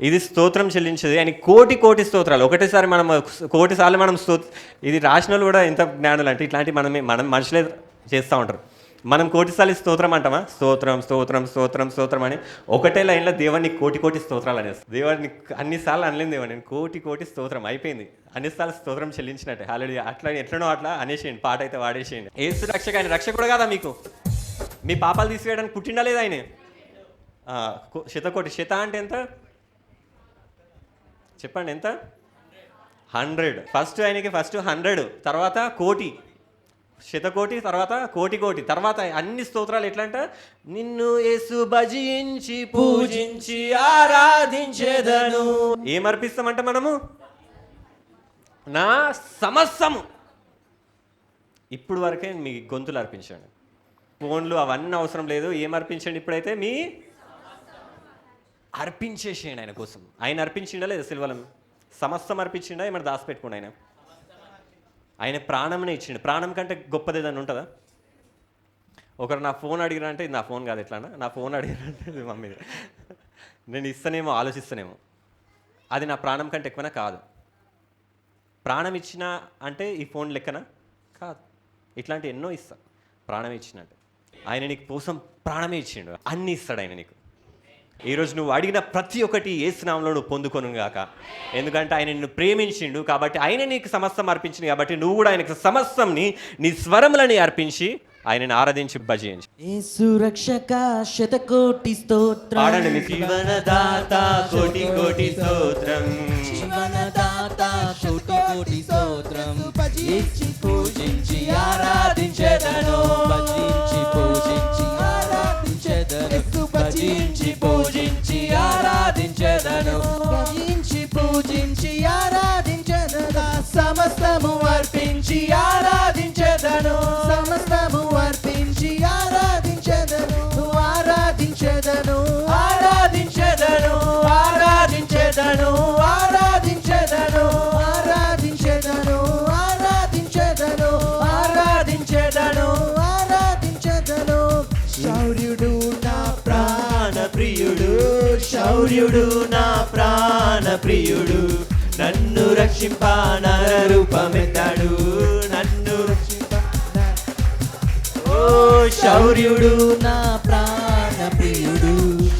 [SPEAKER 1] ఇది స్తోత్రం చెల్లించేది. ఆయన కోటి కోటి స్తోత్రాలు. ఒకటేసారి మనం కోటి సార్లు మనం ఇది రాసిన వాళ్ళు కూడా ఎంత జ్ఞానులు అంటే ఇట్లాంటివి మనం మనుషులే చేస్తూ ఉంటారు. మనం కోటిసార్లు స్తోత్రం అంటామా? స్తోత్రం స్తోత్రం స్తోత్రం స్తోత్రం అని ఒకటే లైన్లో దేవుడిని కోటి కోటి స్తోత్రాలు అనేసి దేవుడిని అన్నిసార్లు అనలేను. దేవుడిని కోటి కోటి స్తోత్రం అయిపోయింది. అన్నిసార్లు స్తోత్రం చెల్లించినట్టే. హల్లెలూయా. అట్లా ఎట్లనో అట్లా అనేసేయండి. పాట అయితే వాడేసేయండి. యేసు రక్షక. ఆయన రక్షకుడు కదా మీకు. మీ పాపాలు తీసివేయడానికి పుట్టిండా లేదా ఆయన? శతకోటి. శత అంటే ఎంత చెప్పండి? ఎంత? 100. ఫస్ట్ ఆయనకి 100, తర్వాత కోటి, శతకోటి, తర్వాత కోటి కోటి, తర్వాత అన్ని స్తోత్రాలు. ఎట్లా అంట? నిన్ను యేసు భజించి పూజించి ఆరాధించేదను. ఏమర్పిస్తామంట మనము? నా సమస్తము. ఇప్పుడు వరకే మీ గొంతులు అర్పించండి. ఫోన్లు అవన్నీ అవసరం లేదు. ఏమర్పించండి? ఇప్పుడైతే మీ అర్పించేసేయండి ఆయన కోసం. ఆయన అర్పించిండా లేదా? సిల్వలం సమస్తం అర్పించిండా? ఏమైనా దాచిపెట్టుకోండి. ఆయన ప్రాణంనే ఇచ్చిండు. ప్రాణం కంటే గొప్పది ఏదైనా ఉంటుందా? ఒకరు నా ఫోన్ అడిగిరా అంటే ఇది నా ఫోన్ కాదు. ఎట్లా నా ఫోన్ అడిగిరా అంటే ఇది మమ్మీ, నేను ఇస్తానేమో ఆలోచిస్తానేమో. అది నా ప్రాణం కంటే ఎక్కువనా? కాదు. ప్రాణం ఇచ్చినా అంటే ఈ ఫోన్ లెక్కనా? కాదు. ఇట్లాంటి ఎన్నో ఇస్తా. ప్రాణం ఇచ్చినట్టు ఆయన నీకు కోసం ప్రాణమే ఇచ్చిండు. అన్నీ ఇస్తాడు ఆయన నీకు. ఈరోజు నువ్వు అడిగిన ప్రతి ఒక్కటి యేసు నామములో నువ్వు పొందుకొనుగాక. ఎందుకంటే ఆయన నిన్ను ప్రేమించిండు కాబట్టి, ఆయన నీకు సమస్తం అర్పించింది కాబట్టి నువ్వు కూడా ఆయనకు సమస్తంని నీ స్వరములని అర్పించి ఆయనని ఆరాధించి భజించు.
[SPEAKER 2] యేసు రక్షక శతకోటి స్తోత్రం.
[SPEAKER 1] పాడండి. మీ జీవనదాత కోటి కోటి స్తోత్రం.
[SPEAKER 2] జీవనదాత కోటి కోటి స్తోత్రం. భజించి పూజించి ఆరాధించెదను. భజించి పూజించి ఆరాధించెదను. భజించి పూజించి ఆరాధించెదను. భజించి పూజించి ఆరాధించెదను. సమస్తము అర్పించి ఆరాధించెదను. సమస్తము అర్పించి ఆరాధించెదను. ఆరాధించెదను. ఆరాధించెదను. ఆరాధించెదను. ఆరాధించెదను. ఆరాధించెదను. ఆరాధించెదను. ఆరాధించెదను. ఆరాధించెదను. శౌర్యుడు నా ప్రాణ ప్రియుడు. శౌర్యుడు నా ప్రాణ ప్రియుడు. నన్ను రక్షింప నర రూపమెత్తాడు. నన్ను రక్షింప. ఓ శౌర్యుడు నా ప్రాణ ప్రియుడు.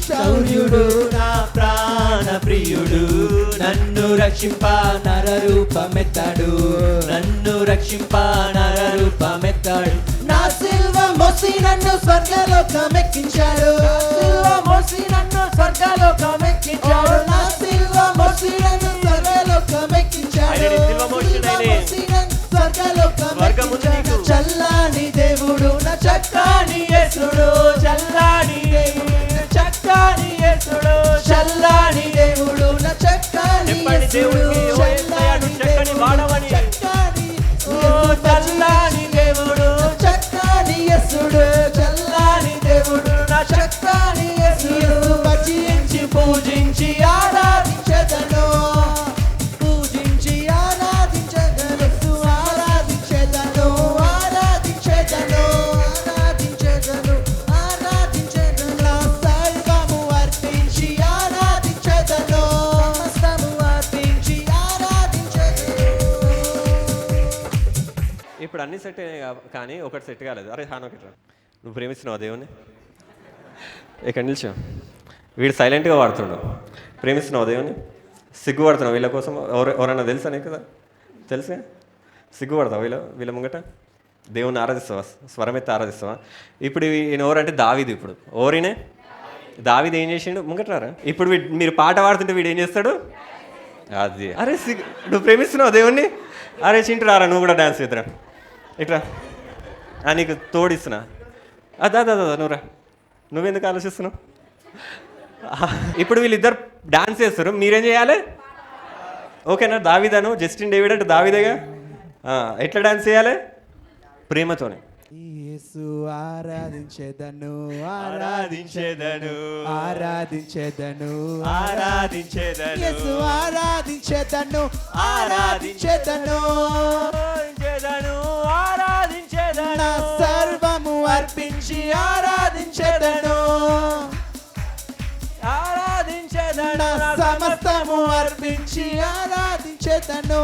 [SPEAKER 2] శౌర్యుడు నా ప్రాణ ప్రియుడు. నన్ను రక్షింప నర రూపమెత్తాడు. నన్ను రక్షింప నర రూపమెత్తాడు. నా సిల్వ మోసి నన్ను స్వర్గలోకమెక్కించాడు. సిల్వ మోసి నన్ను స్వర్గలోకమెక్కించాడు. నా సిల్వ మోసి నన్ను స్వర్గలోకమెక్కించాడు. స్వర్గలోకమెక్కించాడు. చల్లాని దేవుడు నా చక్కని యేసుడు. చల్లాని దేవుడు చక్కని యేసుడు. చల్లాని దేవుడు నా చక్కని యేసుడు. చల్లాని దేవుడు చక్కని. ఓ చల్లాని దేవుడు చక్కని యేసుడు. చల్లాని దేవుడు నా చక్కని యేసుడు. భజించి పూజించి ఆరాధించెదను. పూజించి ఆరాధించెదను. ఆరాధించెదను. ఆరాధించెదను. ఆరాధించెదను. ఆరాధించెదను. సర్వము అర్పించి ఆరాధించెదను. సమస్తము అర్పించి ఆరాధించెదను.
[SPEAKER 1] ఇప్పుడు అన్ని సెట్ కానీ ఒకటి సెట్ కాలేదు. అరే హానోకి నువ్వు ప్రేమిస్తున్నావు దేవుని? ఇక్కడ నిల్చో. వీడు సైలెంట్గా వాడుతుండు. ప్రేమిస్తున్నావు దేవుని? సిగ్గుపడుతున్నావు వీళ్ళ కోసం? ఎవరన్నా తెలుసా నీకు? కదా తెలుసా? సిగ్గుపడతావు వీళ్ళ ముంగట? దేవుని ఆరాధిస్తావా? స్వరం ఎత్తి ఆరాధిస్తావా? ఇప్పుడు ఈయన ఎవరంటే దావీదు. ఇప్పుడు ఓరినే దావీదు ఏం చేసిండు ముంగట్రారా ఇప్పుడు మీరు పాట పాడుతుంటే వీడు ఏం చేస్తాడు అది అరే నువ్వు ప్రేమిస్తున్నావు దేవుణ్ణి అరే చింటు రారా నువ్వు కూడా డాన్స్ చేద్దరా ఇట్రా నీకు తోడిస్తున్నా అదా నువ్వురా నువ్వెందుకు ఆలోచిస్తున్నావు ఇప్పుడు వీళ్ళిద్దరు డాన్స్ చేస్తారు మీరేం చేయాలి ఓకేనా దావీదాను జస్టిన్ డేవిడ్ అంటే దావీదేగా ఎట్లా డాన్స్ చేయాలి ప్రేమతోనే
[SPEAKER 2] యేసు ఆరాధించేదను
[SPEAKER 1] ఆరాధించేదను
[SPEAKER 2] ఆరాధించేదను
[SPEAKER 1] ఆరాధించేదను
[SPEAKER 2] యేసు ఆరాధించేదను ఆరాధించేదను
[SPEAKER 1] ఆరాధించేదను
[SPEAKER 2] నా సర్వము అర్పించి ఆరాధించేదను
[SPEAKER 1] ఆరాధించేదను
[SPEAKER 2] నా సమస్తము అర్పించి ఆరాధించేదను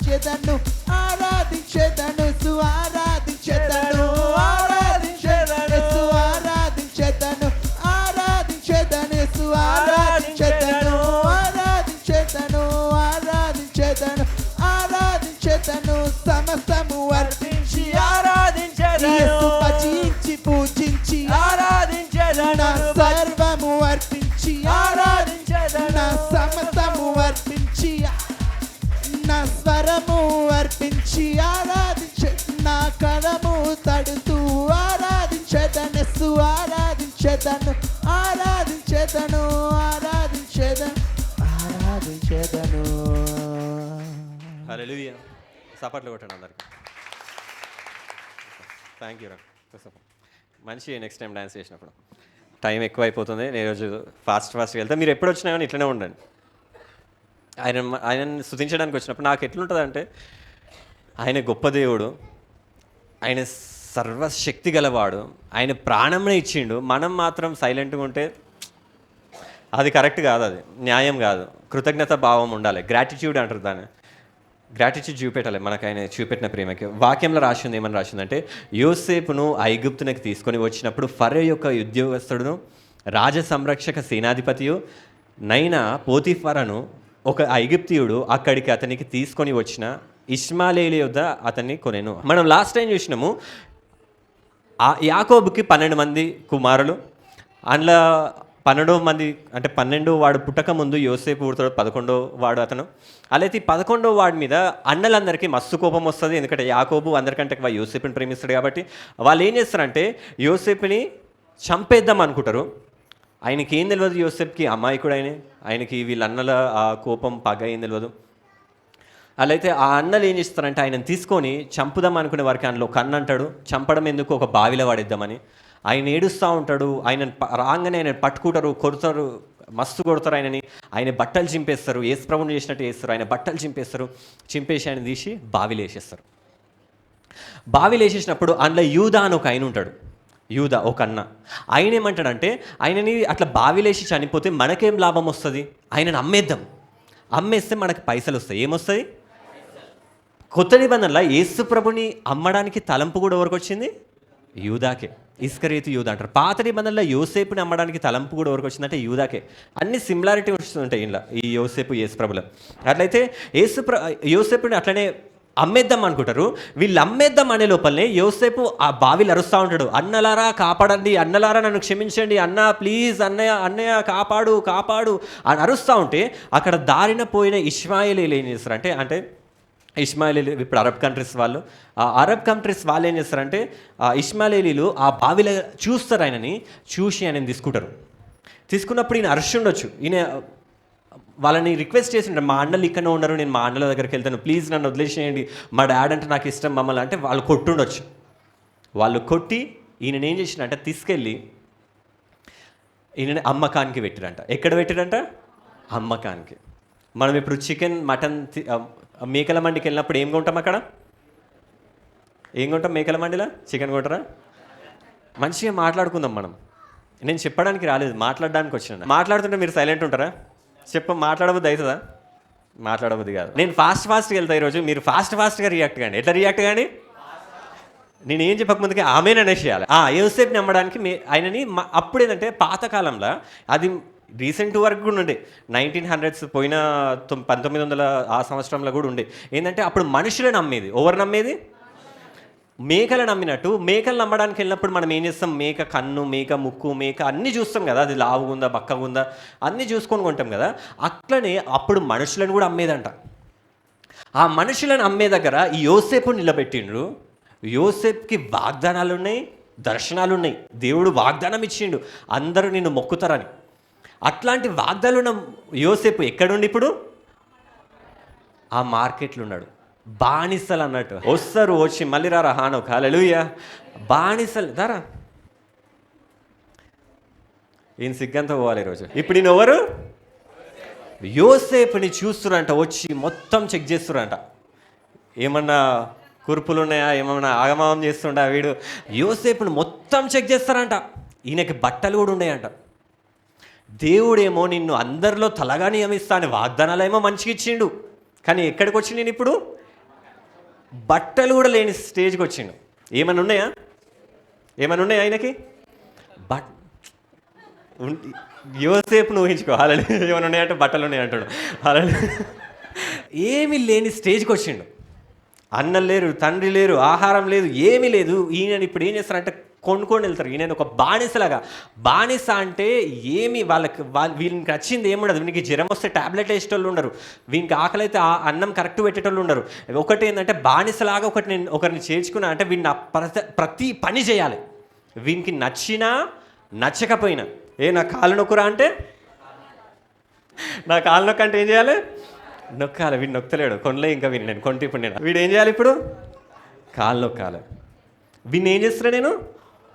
[SPEAKER 2] చేదను ఆరాధించేదను సు ఆరాధించేదను ఆరాధించేదను సు ఆరాధించేదను ఆరాధించేదను సు ఆరాధించేదను ఆరాధించేదను ఆరాధించేదను ఆరాధించేదను సమస్తము అర్పించి
[SPEAKER 1] ఆరాధించేదను
[SPEAKER 2] యేసు భజించి పూజించి
[SPEAKER 1] ఆరాధించేదను
[SPEAKER 2] నా సర్వము అర్పించి
[SPEAKER 1] ఆరాధించేదను
[SPEAKER 2] నా సమస్తము అర్పించి నా స్వరము అర్పించి ఆరాధించే నా కరము తడుతూ ఆరాధించేదను ఆరాధించేదను ఆరాధించేదను ఆరాధించేదను ఆరాధించేదను.
[SPEAKER 1] హల్లెలూయా సపట్లు కొట్టండి అందరికి థ్యాంక్ యూ రా మంచి నెక్స్ట్ టైం డాన్స్ చేసినప్పుడు టైం ఎక్కువ అయిపోతుంది నేను ఈరోజు ఫాస్ట్గా వెళ్తా మీరు ఎప్పుడు వచ్చినా కానీ ఇట్లనే ఉండండి ఆయనని స్తుతించడానికి వచ్చినప్పుడు నాకు ఎట్లుంటుంది అంటే ఆయన గొప్ప దేవుడు ఆయన సర్వశక్తి గలవాడు ఆయన ప్రాణంనే ఇచ్చిండు మనం మాత్రం సైలెంట్గా ఉంటే అది కరెక్ట్ కాదు అది న్యాయం కాదు కృతజ్ఞత భావం ఉండాలి గ్రాటిట్యూడ్ అంటారు దాన్ని గ్రాటిట్యూడ్ చూపెట్టాలి మనకు ఆయన చూపెట్టిన ప్రేమకి వాక్యంలో రాసింది ఏమని రాసిందంటే యోసేపును ఐగుప్తునికి తీసుకొని వచ్చినప్పుడు ఫరో యొక్క ఉద్యోగస్తుడును రాజ సంరక్షక సేనాధిపతియు నైనా పోతిఫరను ఒక ఐగుప్తియుడు అక్కడికి అతనికి తీసుకొని వచ్చిన ఇష్మాయేలు యొద్ద అతన్ని కొనెను. మనం లాస్ట్ టైం చూసినాము యాకోబుకి 12 మంది కుమారులు అందులో 12వ మంది అంటే 12 వాడు పుట్టక ముందు యోసేపు పుడతాడు 11వ వాడు అతను అలాగే 11వ వాడి మీద అన్నలందరికీ మస్తు కోపం వస్తుంది ఎందుకంటే యాకోబు అందరికంటే యోసేపుని ప్రేమిస్తాడు కాబట్టి వాళ్ళు ఏం చేస్తారంటే యోసేపుని చంపేద్దాం అనుకుంటారు. ఆయనకి ఏం తెలియదు యోసేపుకి అమాయకుడు ఆయనకి వీళ్ళ అన్నల ఆ కోపం పగ ఏం తెలియదు. అలా అయితే ఆ అన్నలు ఏం చేస్తారంటే ఆయనను తీసుకొని చంపుదాం అనుకునే వారికి ఆయనలో కన్ను అంటాడు చంపడం ఎందుకు ఒక బావిలో వాడిద్దామని ఆయన ఏడుస్తూ ఉంటాడు. ఆయన రాగానే ఆయన పట్టుకుంటారు కొడతారు మస్తు కొడతారు ఆయన బట్టలు చింపేస్తారు యేసు ప్రభువుని చేసినట్టు చేస్తారు ఆయన బట్టలు చింపేసి ఆయన తీసి బావిలో వేసేస్తారు. బావిలో వేసేసినప్పుడు అందులో యూదా అని ఒక ఆయన ఉంటాడు యూదా ఒక అన్న ఆయన ఏమంటాడంటే ఆయనని అట్లా బావిలేసి చనిపోతే మనకేం లాభం వస్తుంది ఆయనను అమ్మేస్తే మనకు పైసలు వస్తాయి ఏమొస్తుంది కొత్త నిబంధనలో యేసు ప్రభుని అమ్మడానికి తలంపు కూడా ఎవరికి వచ్చింది యూదాకే ఇస్కరియోతు యూదా అంటారు. పాత నిబంధనలో యోసేపుని అమ్మడానికి తలంపు కూడా ఎవరికి వచ్చిందంటే యూదాకే. అన్ని సిమిలారిటీ వస్తుంటాయి ఇలా ఈ యోసేపు యేసు ప్రభులో. అట్లయితే యోసేపుని అట్లనే అమ్మేద్దాం అనుకుంటారు. వీళ్ళు అమ్మేద్దాం అనే లోపలనే యోసేపు ఆ బావిలు అరుస్తూ ఉంటాడు అన్నలారా కాపాడండి అన్నలారా నన్ను క్షమించండి అన్న ప్లీజ్ అన్నయ్య కాపాడు అని అరుస్తూ ఉంటే అక్కడ దారిన పోయిన ఇష్మాయేలీలు ఏం చేస్తారంటే అంటే ఇష్మాయేలీలు ఇప్పుడు అరబ్ కంట్రీస్ వాళ్ళు ఆ అరబ్ కంట్రీస్ వాళ్ళు ఏం చేస్తారంటే ఆ ఇష్మాయేలీలు ఆ బావిలో చూస్తారు ఆయనని చూసి ఆయనని తీసుకున్నప్పుడు ఈయన అరుస్తుండొచ్చు ఈయన వాళ్ళని రిక్వెస్ట్ చేసిండ్రు మా అన్నలు ఇక్కడనే ఉన్నారు నేను మా అన్నల దగ్గరికి వెళ్తాను ప్లీజ్ నన్ను వదిలేసేయండి మా డాడ్ అంటే నాకు ఇష్టం మమ్మల్ని అంటే వాళ్ళు కొట్టుండొచ్చు. వాళ్ళు కొట్టి ఈయన ఏం చేసిండంటే తీసుకెళ్ళి ఈయనని అమ్మకానికి పెట్టిరంట. ఎక్కడ పెట్టిరంట అమ్మకానికి. మనం ఇప్పుడు చికెన్ మటన్ మేకల మండికి వెళ్ళినప్పుడు ఏం కొంటాం అక్కడ ఏం కొంటాం మేకల మండిలా చికెన్ కొంటారా మంచిగా మాట్లాడుకుందాం మనం. నేను చెప్పడానికి రాలేదు మాట్లాడడానికి వచ్చిన మాట్లాడుతుంటే మీరు సైలెంట్ ఉంటారా మాట్లాడబుద్ది అవుతుందా మాట్లాడబుద్ది కాదు. నేను ఫాస్ట్గా వెళ్తా ఈరోజు మీరు ఫాస్ట్గా రియాక్ట్ కానీ ఎట్లా రియాక్ట్ కానీ నేను ఏం చెప్పకముందుకే ఆమెను అనేసేయాలి. యోసేపుని నమ్మడానికి ఆయనని అప్పుడు ఏంటంటే పాతకాలంలో అది రీసెంట్ వరకు కూడా ఉండే 1900s పోయిన 1900 ఆ సంవత్సరంలో కూడా ఉండే ఏంటంటే అప్పుడు మనుషులే నమ్మేది ఎవరు నమ్మేది మేకలు నమ్మినట్టు మేకలు నమ్మడానికి వెళ్ళినప్పుడు మనం ఏం చేస్తాం? మేక కన్ను, మేక ముక్కు, మేక అన్నీ చూస్తాం కదా, అది లావుగుందా బక్కగుందా అన్నీ చూసుకొని కొంటాం కదా. అట్లనే అప్పుడు మనుషులను కూడా అమ్మేదంట. ఆ మనుషులను అమ్మే దగ్గర ఈ యోసేపు నిలబెట్టిండ్రు. యోసేపుకి వాగ్దానాలు ఉన్నాయి, దర్శనాలు ఉన్నాయి. దేవుడు వాగ్దానం ఇచ్చిండు, అందరూ నిన్ను మొక్కుతారని. అట్లాంటి వాగ్దానం యోసేపు ఎక్కడుండి ఇప్పుడు? ఆ మార్కెట్లో ఉన్నాడు. బానిసలు అన్నట్టు వస్తారు, వచ్చి మళ్ళీ రారా హానోక్, హల్లెలూయా, బానిసలు దారా. ఈయన సిగ్గంతా పోవాలి ఈరోజు. ఇప్పుడు ఈయన ఎవరు? యోసేపుని చూస్తురంట, వచ్చి మొత్తం చెక్ చేస్తురంట. ఏమన్నా కురుపులు ఉన్నాయా, ఏమన్నా ఆగమాగం చేస్తుండ వీడు. యోసేపుని మొత్తం చెక్ చేస్తారంట. ఈయనకి బట్టలు కూడా ఉన్నాయంట. దేవుడేమో నిన్ను అందరిలో తలగా నియమిస్తా అని వాగ్దానాలు ఏమో మంచిగా ఇచ్చిండు. కానీ ఎక్కడికి వచ్చి నేను ఇప్పుడు బట్టలు కూడా లేని స్టేజ్కి వచ్చిండు. ఏమన్నా ఉన్నాయా? ఏమన్నా ఉన్నాయా ఆయనకి? యోసేపును ఊహించుకో, హల్లెలూయా. ఏమైనా ఉన్నాయంటే బట్టలు ఉన్నాయి అంటాడు, హల్లెలూయా. ఏమీ లేని స్టేజ్కి వచ్చిండు. అన్నం లేరు, తండ్రి లేరు, ఆహారం లేదు, ఏమీ లేదు. ఈయన ఇప్పుడు ఏం చేస్తారంటే కొనుక్కొని వెళ్తారు. ఈయన ఒక బానిసలాగా. బానిస అంటే ఏమి వీళ్ళకి నచ్చింది ఏముండదు. వీనికి జ్వరం వస్తే ట్యాబ్లెట్ వేసేటోళ్ళు ఉండరు, వీనికి ఆకలి అయితే అన్నం కరెక్ట్ పెట్టేటోళ్ళు ఉండరు. ఒకటి ఏంటంటే బానిసలాగా ఒకరిని చేర్చుకున్నా అంటే వీడిని ప్రతి పని చేయాలి. వీనికి నచ్చినా నచ్చకపోయినా. నా కాళ్ళు నొక్కురా అంటే నా కాళ్ళు నొక్క అంటే ఏం చేయాలి? నొక్కాలి. వీడు నొక్కలేడు, కొనలే ఇంకా వీడిని నేను కొంటే. ఇప్పుడు నేను వీడు ఏం చేయాలి? ఇప్పుడు కాళ్ళు నొక్కాలి. వీడిని ఏం చేస్తున్నా నేను?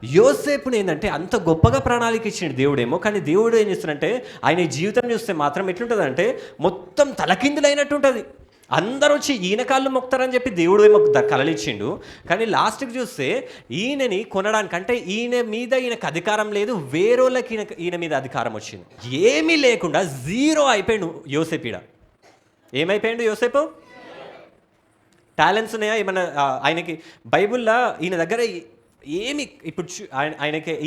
[SPEAKER 1] యోసేపుని ఏంటంటే అంత గొప్పగా ప్రణాళిక ఇచ్చిండు దేవుడేమో. కానీ దేవుడు ఏం చేస్తున్నాడంటే ఆయన జీవితం చూస్తే మాత్రం ఎట్లుంటుందంటే మొత్తం తలకిందులైనట్టు ఉంటుంది. అందరూ వచ్చి ఈయన కాళ్ళు మొక్తారని చెప్పి దేవుడు ఏమో కలలిచ్చిండు. కానీ లాస్ట్కి చూస్తే ఈయనని కొనడానికి అంటే ఈయనకు అధికారం లేదు, వేరేళ్ళకి ఈయన మీద అధికారం వచ్చింది. ఏమీ లేకుండా జీరో అయిపోయాడు యోసేపు. ఏమైపోయాడు యోసేపు? టాలెంట్స్ ఉన్నాయా ఏమన్నా ఆయనకి? బైబిల్లో ఈయన దగ్గర ఏమి ఇప్పుడు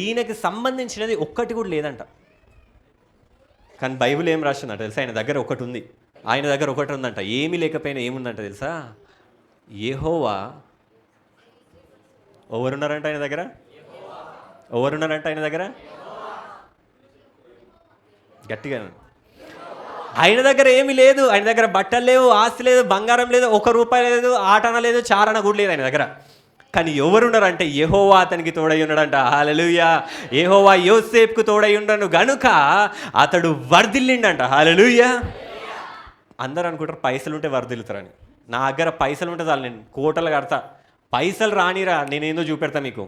[SPEAKER 1] ఈయనకి సంబంధించినది ఒక్కటి కూడా లేదంట. కానీ బైబిల్ ఏం రాసిందంట తెలుసా? ఆయన దగ్గర ఒకటి ఉంది. ఆయన దగ్గర ఒకటి ఉందంట. ఏమీ లేకపోయినా ఏముందంట తెలుసా? యెహోవా. ఎవరున్నారంట ఆయన దగ్గర? ఎవరున్నారంట ఆయన దగ్గర? గట్టిగా. ఆయన దగ్గర ఏమీ లేదు. ఆయన దగ్గర బట్టలు లేవు, ఆస్తి లేదు, బంగారం లేదు, 1 రూపాయి లేదు, ఆటన లేదు, చారణ కూడా లేదు ఆయన దగ్గర. కానీ ఎవరున్నారంటే యెహోవా అతనికి తోడై ఉన్నాడంట. హల్లెలూయా. యెహోవా యోసేపుకు తోడై ఉండను గనుక అతడు వర్ధిల్లిండంట. హల్లెలూయా. అందరూ అనుకుంటారు పైసలు ఉంటే వర్ధిల్లుతారని. నా దగ్గర పైసలు ఉంటే చాలు, నేను కోటలు కడతా. పైసలు రానిరా, నేనేందో చూపెడతా మీకు.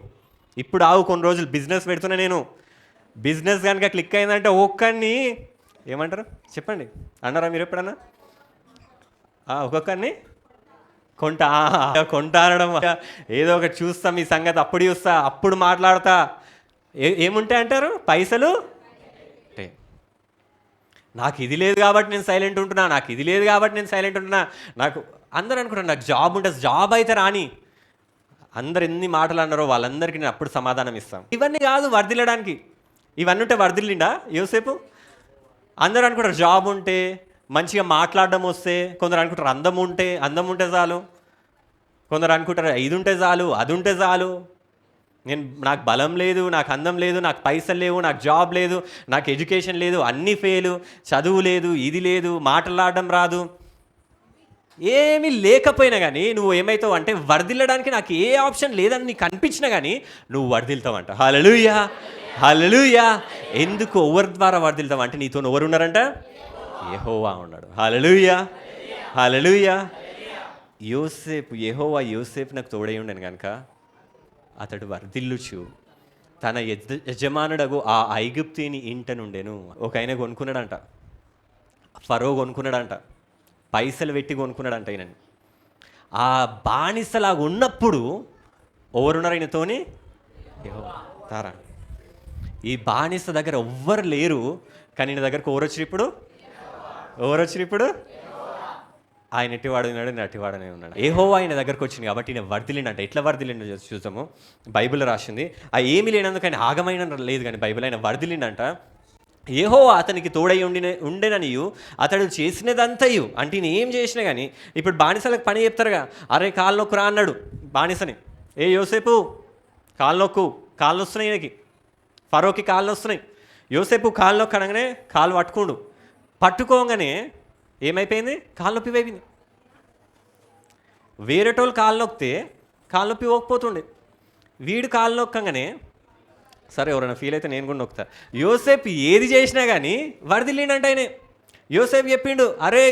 [SPEAKER 1] ఇప్పుడు కొన్ని రోజులు బిజినెస్ పెడుతున్నా నేను. బిజినెస్ కనుక క్లిక్ అయిందంటే ఒక్కడిని ఏమంటారు చెప్పండి అన్నారా మీరు ఎప్పుడన్నా? ఒక్కొక్కరిని కొంటా అనడం. ఏదో ఒకటి చూస్తా, మీ సంగతి అప్పుడు చూస్తా, అప్పుడు మాట్లాడతా. ఏముంటాయి అంటారు? పైసలు. నాకు ఇది లేదు కాబట్టి నేను సైలెంట్ ఉంటున్నా, నాకు ఇది లేదు కాబట్టి నేను సైలెంట్ ఉంటున్నా. నాకు అందరూ అనుకుంటారు నాకు జాబ్ ఉంటుంది, జాబ్ అయితే రాని. అందరు ఎన్ని మాటలు అన్నారో వాళ్ళందరికీ నేను అప్పుడు సమాధానం ఇస్తాను. ఇవన్నీ కాదు వర్ధిల్లడానికి. ఇవన్నీ ఉంటే వర్ధిల్లిండా యోసేపు? అందరూ అనుకుంటారు జాబ్ ఉంటే, మంచిగా మాట్లాడడం వస్తే. కొందరు అనుకుంటారు అందం ఉంటే చాలు. కొందరు అనుకుంటారు ఇది ఉంటే చాలు, అది ఉంటే చాలు. నాకు బలం లేదు, నాకు అందం లేదు, నాకు పైసలు లేవు, నాకు జాబ్ లేదు, నాకు ఎడ్యుకేషన్ లేదు, అన్నీ ఫెయిలు, చదువు లేదు, ఇది లేదు, మాట్లాడడం రాదు. ఏమీ లేకపోయినా కానీ నువ్వు ఏమవుతావు అంటే వర్ధిల్లడానికి నాకు ఏ ఆప్షన్ లేదని నీకు అనిపించినా కానీ నువ్వు వర్ధిల్తావంట. హల్లెలూయా, హల్లెలూయా. ఎందుకు? ఎవరి ద్వారా వర్ధిల్తావు అంటే నీతో ఎవరు ఉన్నారంట? యెహోవా ఉన్నాడు. హల్లెలూయా, హల్లెలూయా. యెహోవా యోసేపు నాకు తోడై ఉండను కనుక అతడు వర్ధిల్లుచు తన యజమానుడగు ఆ ఐగుప్తీని ఇంట నుండెను. ఒక ఆయన కొనుక్కున్నాడంట, ఫరో కొనుక్కున్నాడంట, పైసలు పెట్టి కొనుక్కున్నాడంట ఈయనని. ఆ బానిసలాగా ఉన్నప్పుడు ఎవరున్నారు ఆయనతోని? యెహోవా. తారా ఈ బానిస దగ్గర ఎవ్వరు లేరు, కానీ ఈయన దగ్గరకు ఎవరు వచ్చిన ఇప్పుడు? ఆయన ఎట్టివాడు ఉన్నాడు, నేను అట్టివాడనే ఉన్నాడు. యెహోవా ఆయన దగ్గరకు వచ్చింది కాబట్టి ఈయన వర్ధిల్లిండంట. ఎట్లా వర్ధిల్లిండో చూసాము, బైబిల్ రాసింది. ఏమీ లేనందుకు ఆయన ఆగమైన లేదు, కానీ బైబిల్ ఆయన వర్ధిల్లిండంట. యెహోవా అతనికి తోడై ఉండేననియు అతడు చేసినదంతయు. అంటే ఈయన ఏం చేసినా కానీ ఇప్పుడు బానిసలకు పని చెప్తారుగా, అరే కాళ్ళు నొక్కురా అన్నాడు బానిసని. ఏ యోసేపు కాళ్ళు నొక్కు, కాళ్ళు వస్తున్నాయి, ఈయనకి ఫరోకి కాళ్ళు వస్తున్నాయి. యోసేపు కాళ్ళు నొక్కు అనగానే కాళ్ళు పట్టుకోగానే ఏమైపోయింది? కాళ్ళు నొప్పి అయిపోయింది. వేరేటోళ్ళు కాళ్ళు నొక్కితే కాళ్ళు నొప్పి పోకపోతుండే, వీడు కాళ్ళు నొక్కగానే సరే ఎవరైనా ఫీల్ అయితే నేను కూడా నొక్కుతా. యోసేపు ఏది చేసినా కానీ వరదిల్లిండంట ఆయనే. యోసేపు చెప్పిండు, అరే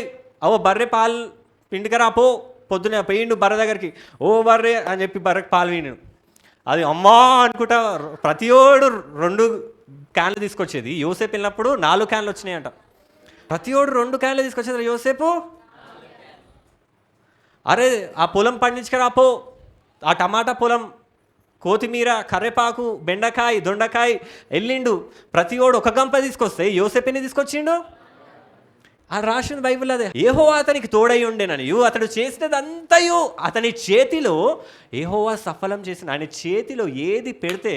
[SPEAKER 1] బర్రె పాలు పిండికరా పో, పొద్దునే పోయిండు బర్రె దగ్గరికి. బర్రె అని చెప్పి బర్రెకి పాలు వీడు. అది అమ్మా అనుకుంటా ప్రతియోడు 2 క్యాన్లు తీసుకొచ్చేది. యోసేపు వెళ్ళినప్పుడు 4 క్యాన్లు వచ్చినాయంట. ప్రతియోడు 2 క్యాన్లు తీసుకొచ్చేది. యోసేపు అరే ఆ పొలం పండించుకరా పో, ఆ టమాటా పొలం, కొత్తిమీర, కర్రేపాకు, బెండకాయ, దొండకాయ వెళ్ళిండు. ప్రతియోడు 1 గంప తీసుకొస్తే యోసేపు ఎన్ని తీసుకొచ్చిండు? అది రాసింది బైబిల్. అదే యెహోవా అతనికి తోడై ఉండేననియు అతడు చేసినదంతయు అతని చేతిలో యెహోవా సఫలం చేసిన. ఆయన చేతిలో ఏది పెడితే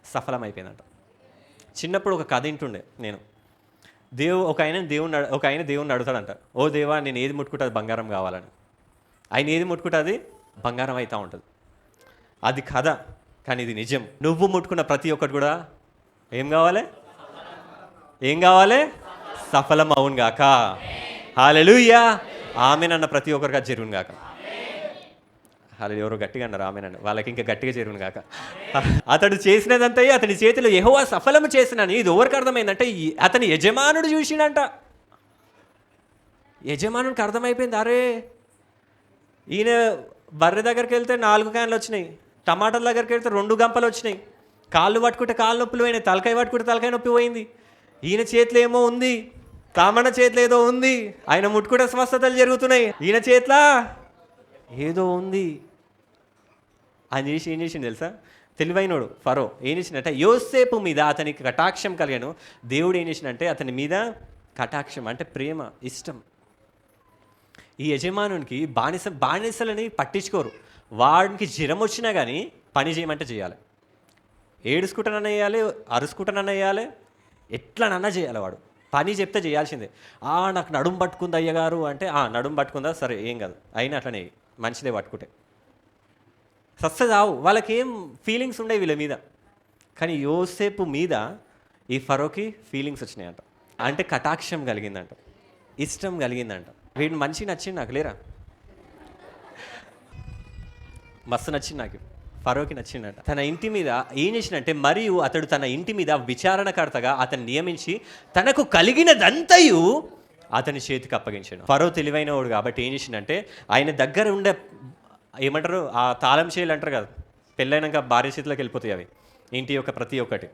[SPEAKER 1] సఫలం అయిపోయిందంట. చిన్నప్పుడు ఒక కథ వింటుండే నేను. ఒక ఆయన దేవుణ్ణి అడుగుతాడంట, ఓ దేవా నేను ఏది ముట్టుకుంటుంది బంగారం కావాలని. ఆయన ఏది ముట్టుకుంటుంది బంగారం అవుతూ ఉంటుంది. అది కథ, కానీ ఇది నిజం. నువ్వు ముట్టుకున్న ప్రతి ఒక్కటి కూడా ఏం కావాలి? సఫలం అవును గాక. హల్లెలూయా. ఆమెన్ అన్న ప్రతి ఒక్కరికి అది జరుగును గాక. హల్లెలూయా. ఎవరో గట్టిగా అన్నారు ఆమెన్ అని, వాళ్ళకి ఇంకా గట్టిగా జరుగును గాక. అతడు చేసినదంతా అతని చేతిలో యెహోవా సఫలము చేసినని. ఇది ఎవరికి అర్థమైందంటే అతని యజమానుడు చూసిండంట. యజమానుడికి అర్థమైపోయింది, అరే ఈయన బర్రె దగ్గరికి వెళ్తే 4 క్యాన్లు వచ్చినాయి, టమాటాల దగ్గరికి వెళ్తే 2 గంపలు వచ్చినాయి, కాళ్ళు పట్టుకుంటే కాళ్ళు నొప్పులు పోయినాయి, తలకాయ పట్టుకుంటే తలకాయ నొప్పి పోయింది. ఈయన చేతిలో ఏమో ఉంది, కామన్న చేతిలో ఏదో ఉంది, ఆయన ముట్టుకుంటే స్వస్థతలు జరుగుతున్నాయి, ఈయన చేతిలో ఏదో ఉంది అని చేసి ఏం చేసింది తెలుసా? తెలివైనోడు ఫరో ఏం చేసిందంటే యోసేపు మీద అతనికి కటాక్షం కలిగాను. దేవుడు ఏం చేసిందంటే అతని మీద కటాక్షం అంటే ప్రేమ, ఇష్టం. ఈ యజమానునికి బానిసలని పట్టించుకోరు. వాడికి జ్వరం వచ్చినా కానీ పని చేయమంటే చేయాలి. ఏడుచుకుంటానన్నా వేయాలి, అరుచుకుంటానన్నా వేయాలి, ఎట్లనన్నా చేయాలి. వాడు పని చెప్తే చేయాల్సిందే. నాకు నడుము పట్టుకుంది అయ్యగారు అంటే నడుము పట్టుకుందా, సరే ఏం కాదు, అయినా అట్లనే మంచిదే పట్టుకుంటే సస్తదావు. వాళ్ళకేం ఫీలింగ్స్ ఉండేవి వీళ్ళ మీద. కానీ యోసేపు మీద ఈ ఫరోకి ఫీలింగ్స్ వచ్చినాయంట. అంటే కటాక్షం కలిగిందంట, ఇష్టం కలిగిందంట. వీడిని మంచి నచ్చింది నాకు, లేరా? మస్తు నచ్చింది నాకు. ఫరోకి నచ్చిందంట. తన ఇంటి మీద ఏం చేసినంటే మరియు అతడు తన ఇంటి మీద విచారణకర్తగా అతను నియమించి తనకు కలిగినదంతయు అతని చేతికి అప్పగించాడు. ఫరో తెలివైనవాడు కాబట్టి ఏం చేసిందంటే ఆయన దగ్గర ఉండే ఏమంటారు ఆ తాళం చేయాలి అంటారు కదా, పెళ్ళైనాక భార్య చేతిలోకి వెళ్ళిపోతాయి అవి, ఇంటి యొక్క ప్రతి ఒక్కటి.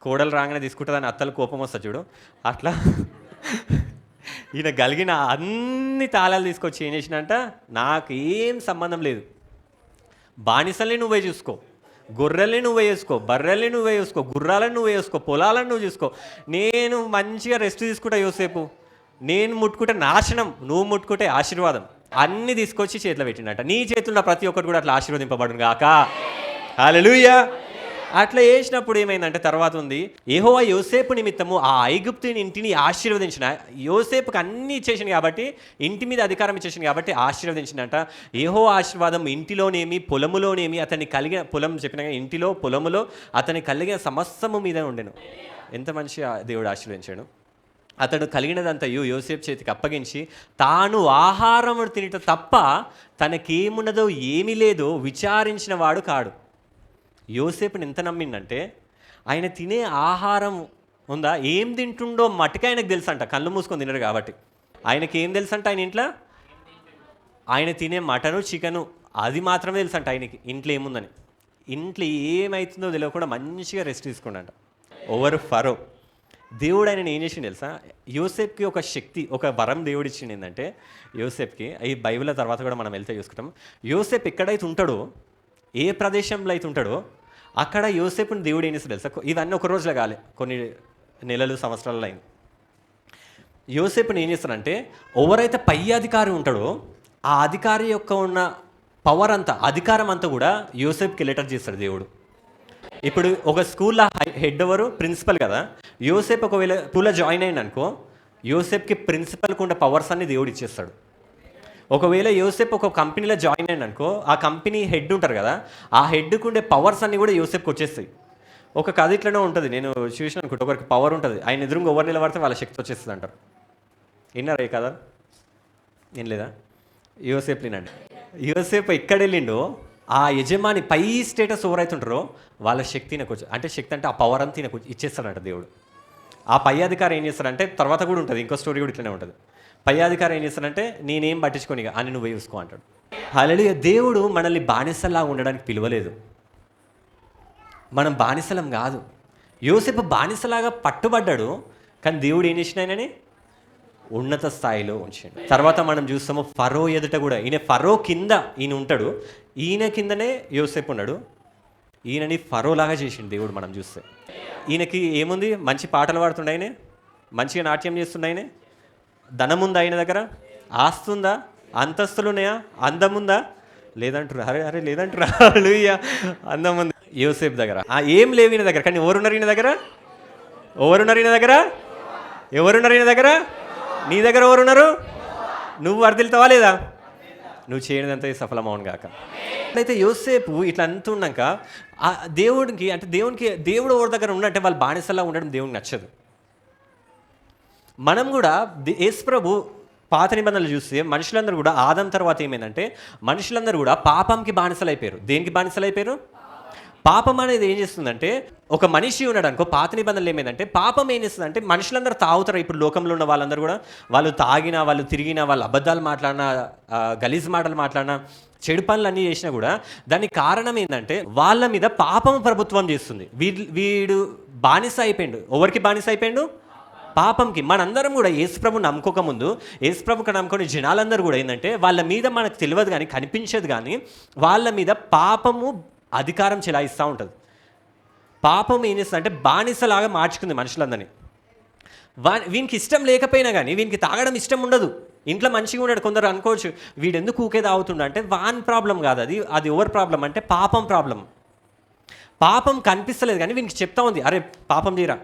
[SPEAKER 1] కోడలు రాగానే తీసుకుంటుందని అత్తలు కోపం వస్తుంది చూడు, అట్లా ఈయన కలిగిన అన్ని తాళాలు తీసుకొచ్చి ఏం చేసినంట, నాకు ఏం సంబంధం లేదు, బానిసల్ని నువ్వే చూసుకో, గొర్రెల్ని నువ్వే చేసుకో, బర్రెల్ని నువ్వే చూసుకో, గుర్రాలను నువ్వే చూసుకో, పొలాలను నువ్వు చూసుకో, నేను మంచిగా రెస్ట్ తీసుకుంటా యోసేపు, నేను ముట్టుకుంటే నాశనం, నువ్వు ముట్టుకుంటే ఆశీర్వాదం, అన్నీ తీసుకొచ్చి చేతిలో పెట్టినట్ట. నీ చేతుల్లో ప్రతి ఒక్కరు కూడా అట్లా ఆశీర్వదింపబడును గాక. హల్లెలూయా. అట్లా వేసినప్పుడు ఏమైందంటే తర్వాత ఉంది, యెహోవా యోసేపు నిమిత్తము ఆ ఐగుప్తుని ఇంటిని ఆశీర్వదించిన. యోసేపుకి అన్నీ ఇచ్చేసింది కాబట్టి, ఇంటి మీద అధికారం ఇచ్చేసింది కాబట్టి ఆశీర్వదించిందంట. యెహోవా ఆశీర్వాదం ఇంటిలోనేమి పొలములోనేమి అతన్ని కలిగిన, పొలం చెప్పిన ఇంటిలో పొలములో అతని కలిగిన సమస్తము మీద ఉండెను. ఎంత మంచి దేవుడు ఆశీర్వదించాడు. అతడు కలిగినదంతయు యోసేపు చేతికి అప్పగించి తాను ఆహారము తినట తప్ప తనకేమున్నదో ఏమీ లేదో విచారించిన వాడు కాడు. యోసేపుని ఎంత నమ్మిందంటే ఆయన తినే ఆహారం ఉందా, ఏం తింటుండో మట్టుకు ఆయనకు తెలుసు అంట. కళ్ళు మూసుకొని తినరు కాబట్టి ఆయనకి ఏం తెలుసు అంట, ఆయన ఇంట్లో ఆయన తినే మటను చికెను అది మాత్రమే తెలుసు అంట ఆయనకి, ఇంట్లో ఏముందని. ఇంట్లో ఏమవుతుందో తెలియకుండా మంచిగా రెస్ట్ తీసుకుండంట. ఓవర్ ఫరో దేవుడు ఆయన ఏం చేసిండు తెలుసా, యోసేపుకి ఒక శక్తి, ఒక వరం దేవుడు ఇచ్చిండు. ఏంటంటే యోసేపుకి, ఈ బైబిల్ తర్వాత కూడా మనం వెళ్తే చూసుకుంటాం, యోసేపు ఎక్కడైతే ఉంటాడో, ఏ ప్రదేశంలో అయితే ఉంటాడో అక్కడ యోసేపుని దేవుడు ఏం చేస్తాడు తెలుసా, ఇవన్నీ ఒక రోజులో కాలే, కొన్ని నెలలు సంవత్సరాలలో అయింది. యోసేపుని ఏం చేస్తాడంటే ఎవరైతే పై అధికారి ఉంటాడో ఆ అధికారి యొక్క ఉన్న పవర్ అంతా, అధికారం అంతా కూడా యోసేపుకి వెళ్ళేటట్టు చేస్తాడు దేవుడు. ఇప్పుడు ఒక స్కూల్లో హెడ్ ఎవరు, ప్రిన్సిపల్ కదా. యోసేపు ఒకవేళ స్కూల్లో జాయిన్ అయ్యింది అనుకో, యోసేపుకి ప్రిన్సిపల్కి ఉండే పవర్స్ అన్ని దేవుడు ఇచ్చేస్తాడు. ఒకవేళ యోసేపు ఒక కంపెనీలో జాయిన్ అయ్యాడు అనుకో, ఆ కంపెనీ హెడ్ ఉంటారు కదా, ఆ హెడ్కి ఉండే పవర్స్ అన్నీ కూడా యోసేపుకి వచ్చేస్తాయి. ఒక కథ ఇట్లనే ఉంటుంది, నేను చూసిన అనుకుంటే, ఒకరికి పవర్ ఉంటుంది, ఆయన ఎదురుగా ఎవరు నిలబడితే వాళ్ళ శక్తి వచ్చేస్తుంది అంటారు. విన్నారా ఈ కథ? ఏం లేదా? యోసేపు వినండి. యోసేపు ఎక్కడ వెళ్ళిండో ఆ యజమాని పై స్టేటస్ ఎవరైతుంటారో వాళ్ళ శక్తి నాకు అంటే శక్తి అంటే ఆ పవర్ అంతా నాకు ఇచ్చేస్తాడంట దేవుడు. ఆ పై అధికారం ఏం చేస్తాడంటే, తర్వాత కూడా ఉంటుంది, ఇంకో స్టోరీ కూడా ఇట్లనే ఉంటుంది. పై అధికారం ఏం చేస్తాడంటే, నేనేం పట్టించుకోని అని నువ్వు చూసుకో అంటాడు. హల్లెలూయా. దేవుడు మనల్ని బానిసలాగా ఉండడానికి పిలవలేదు, మనం బానిసలం కాదు. యోసేపు బానిసలాగా పట్టుబడ్డాడు, కానీ దేవుడు ఏం చేసిన ఆయనని ఉన్నత స్థాయిలో ఉంచాడు. తర్వాత మనం చూస్తాము ఫరో ఎదుట కూడా, ఈయన ఫరో కింద ఈయన ఉంటాడు, ఈయన కిందనే యోసేపు ఉన్నాడు. ఈయనని ఫరోలాగా చేసిండు దేవుడు. మనం చూస్తే ఈయనకి ఏముంది, మంచి పాటలు పాడుతుండే ఆయనే, మంచిగా నాట్యం చేస్తుండే ఆయనే, ధనం ఉందా ఆయన దగ్గర, ఆస్తి ఉందా, అంతస్తులు ఉన్నాయా, అందం ఉందా, లేదంటారు. అరే లేదంటారు. హల్లెలూయా. అందం ఉంది యోసేపు దగ్గర, ఏం లేవు ఈయన దగ్గర. కానీ ఎవరున్నారు ఈయన దగ్గర? ఎవరున్నారు ఈయన దగ్గర? ఎవరున్నారు ఈయన దగ్గర? నీ దగ్గర ఎవరున్నారు? నువ్వు వర్ధిల్తావా లేదా? నువ్వు చేయనిదంతా సఫలమవును గాక. అయితే యోసేపు ఇట్లా అంటున్నాక దేవుడికి అంటే దేవుడు ఎవరి దగ్గర ఉన్నట్టే వాళ్ళు బానిసలా ఉండడం దేవునికి నచ్చదు. మనం కూడా యేసు ప్రభు పాత నిబంధనలు చూస్తే మనుషులందరూ కూడా ఆదం తర్వాత ఏమైందంటే, మనుషులందరూ కూడా పాపంకి బానిసలు అయిపోయారు. దేనికి బానిసలు అయిపోయారు? పాపం అనేది ఏం చేస్తుందంటే, ఒక మనిషి ఉన్నాడు అనుకో, పాత నిబంధనలు ఏమైందంటే, పాపం ఏం చేస్తుందంటే, మనుషులందరూ తాగుతారు. ఇప్పుడు లోకంలో ఉన్న వాళ్ళందరూ కూడా, వాళ్ళు తాగినా, వాళ్ళు తిరిగినా, వాళ్ళు అబద్ధాలు మాట్లాడినా, గలీజ్ మాటలు మాట్లాడినా, చెడు పనులు అన్నీ చేసినా కూడా దానికి కారణం ఏంటంటే, వాళ్ళ మీద పాపం ప్రభుత్వం చేస్తుంది. వీడు బానిస అయిపోయిండు. ఎవరికి బానిస అయిపోయిండు? పాపంకి. మనందరం కూడా యేసుప్రభు నమ్ముకోకముందు, యేసుప్రభుకి నమ్ముకొని జనాలందరూ కూడా ఏంటంటే, వాళ్ళ మీద మనకు తెలియదు కానీ, కనిపించదు కానీ, వాళ్ళ మీద పాపము అధికారం చెలాయిస్తూ ఉంటుంది. పాపం ఏం చేస్తుంది అంటే బానిసలాగా మార్చుకుంది మనుషులందరినీ. వీనికి ఇష్టం లేకపోయినా కానీ, వీనికి తాగడం ఇష్టం ఉండదు, ఇంట్లో మంచిగా ఉన్నాడు. కొందరు అనుకోవచ్చు, వీడెందుకు ఊకే తాగుతుండ అంటే, వాన్ ప్రాబ్లం కాదు అది ఎవరి ప్రాబ్లం అంటే పాపం ప్రాబ్లం. పాపం కనిపిస్తలేదు కానీ వీనికి చెప్తా ఉంది, అరే పాపం చేయరా.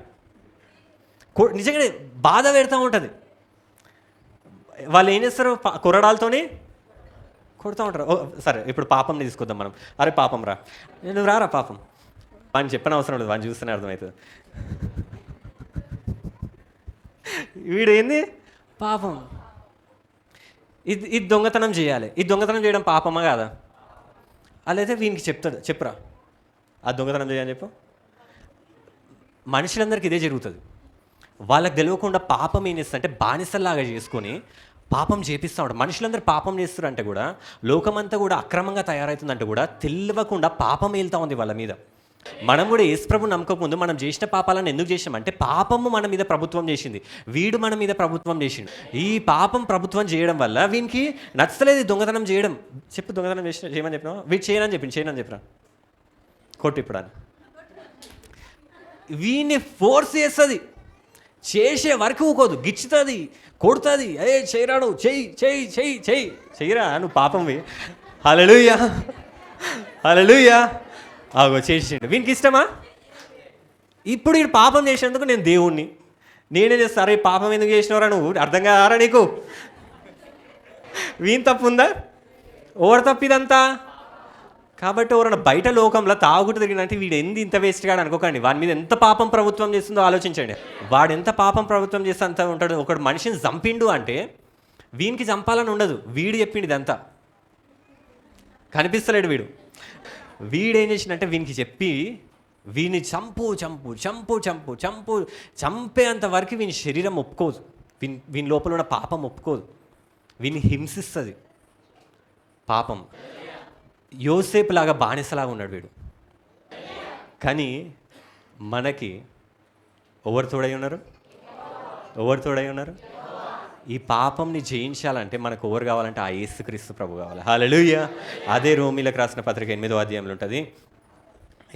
[SPEAKER 1] నిజంగానే బాధ పెడతా ఉంటుంది. వాళ్ళు ఏం చేస్తారు? కొరడాలతోనే కొడుతూ ఉంటారు. సరే, ఇప్పుడు పాపంని తీసుకొద్దాం మనం. అరే పాపం రా, నువ్వు రారా పాపం. వాడిని చెప్పని అవసరం లేదు, వాడిని చూస్తేనే అర్థమవుతుంది. వీడు ఏంది? పాపం. ఇది దొంగతనం చేయాలి. ఈ దొంగతనం చేయడం పాపమా కాదా? అలాగే వీనికి చెప్తాడు, చెప్పురా ఆ దొంగతనం చేయని చెప్పు. మనుషులందరికీ ఇదే జరుగుతుంది. వాళ్ళకి తెలియకుండా పాపం ఏం చేస్తుందంటే బానిసల్లాగా చేసుకొని పాపం చేపిస్తూ ఉంటాడు. మనుషులందరూ పాపం చేస్తారంటే కూడా, లోకమంతా కూడా అక్రమంగా తయారవుతుందంటే కూడా తెలియకుండా పాపం వెళ్తూ ఉంది వాళ్ళ మీద. మనం కూడా యేసుప్రభు నమ్మకముందు మనం చేసిన పాపాలను ఎందుకు చేసామంటే, పాపము మన మీద ప్రభుత్వం చేసింది, వీడు మన మీద ప్రభుత్వం చేసిండు. ఈ పాపం ప్రభుత్వం చేయడం వల్ల వీనికి నచ్చలేదు దొంగతనం చేయడం. చెప్పు, దొంగతనం చేయమని చెప్పినా, వీడు చేయనని చెప్పినా, కొట్టు ఇప్పుడు అని. వీడిని ఫోర్స్ చేస్తుంది, చేసే వరకు ఊకోదు, గిచ్చుతుంది, కొడుతుంది. చేయరాడు, చెయ్యిరా నువ్వు పాపంవి. హల్లెలూయా, హల్లెలూయా. ఆగో చేసిండు. వీనికి ఇష్టమా? ఇప్పుడు వీడు పాపం చేసినందుకు నేను దేవుణ్ణి, నేనే చేస్తా. అరే పాపం ఎందుకు చేసినవరా నువ్వు, అర్థం కారా నీకు? వీని తప్పు ఉందా? ఎవరు తప్పు ఇదంతా? కాబట్టి ఎవరైనా బయట లోకంలో తాగుడు తిరిగినంటే వీడు ఇంత వేస్ట్గా అనుకోకండి. వాడి మీద ఎంత పాపం ప్రభుత్వం చేస్తుందో ఆలోచించండి. వాడు ఎంత పాపం ప్రభుత్వం చేస్తే అంత ఉంటాడు. ఒకడు మనిషిని చంపిండు అంటే వీనికి చంపాలని ఉండదు, వీడు చెప్పిండు ఇదంతా. కనిపిస్తలేడు వీడు. వీడేం చేసిందంటే వీనికి చెప్పి వీని చంపేంత వరకు వీని శరీరం ఒప్పుకోదు, వీని లోపల ఉన్న పాపం ఒప్పుకోదు, వీని హింసిస్తుంది పాపం. యోసేపు లాగా బానిసలాగా ఉన్నాడు వీడు. కానీ మనకి ఎవరు తోడై ఉన్నారు? ఈ పాపంని జయించాలంటే మనకు ఎవరు కావాలంటే ఆ యేసుక్రీస్తు ప్రభు కావాలి. హల్లెలూయా. అదే రోమీలకు రాసిన పత్రిక 8వ అధ్యాయంలో ఉంటుంది.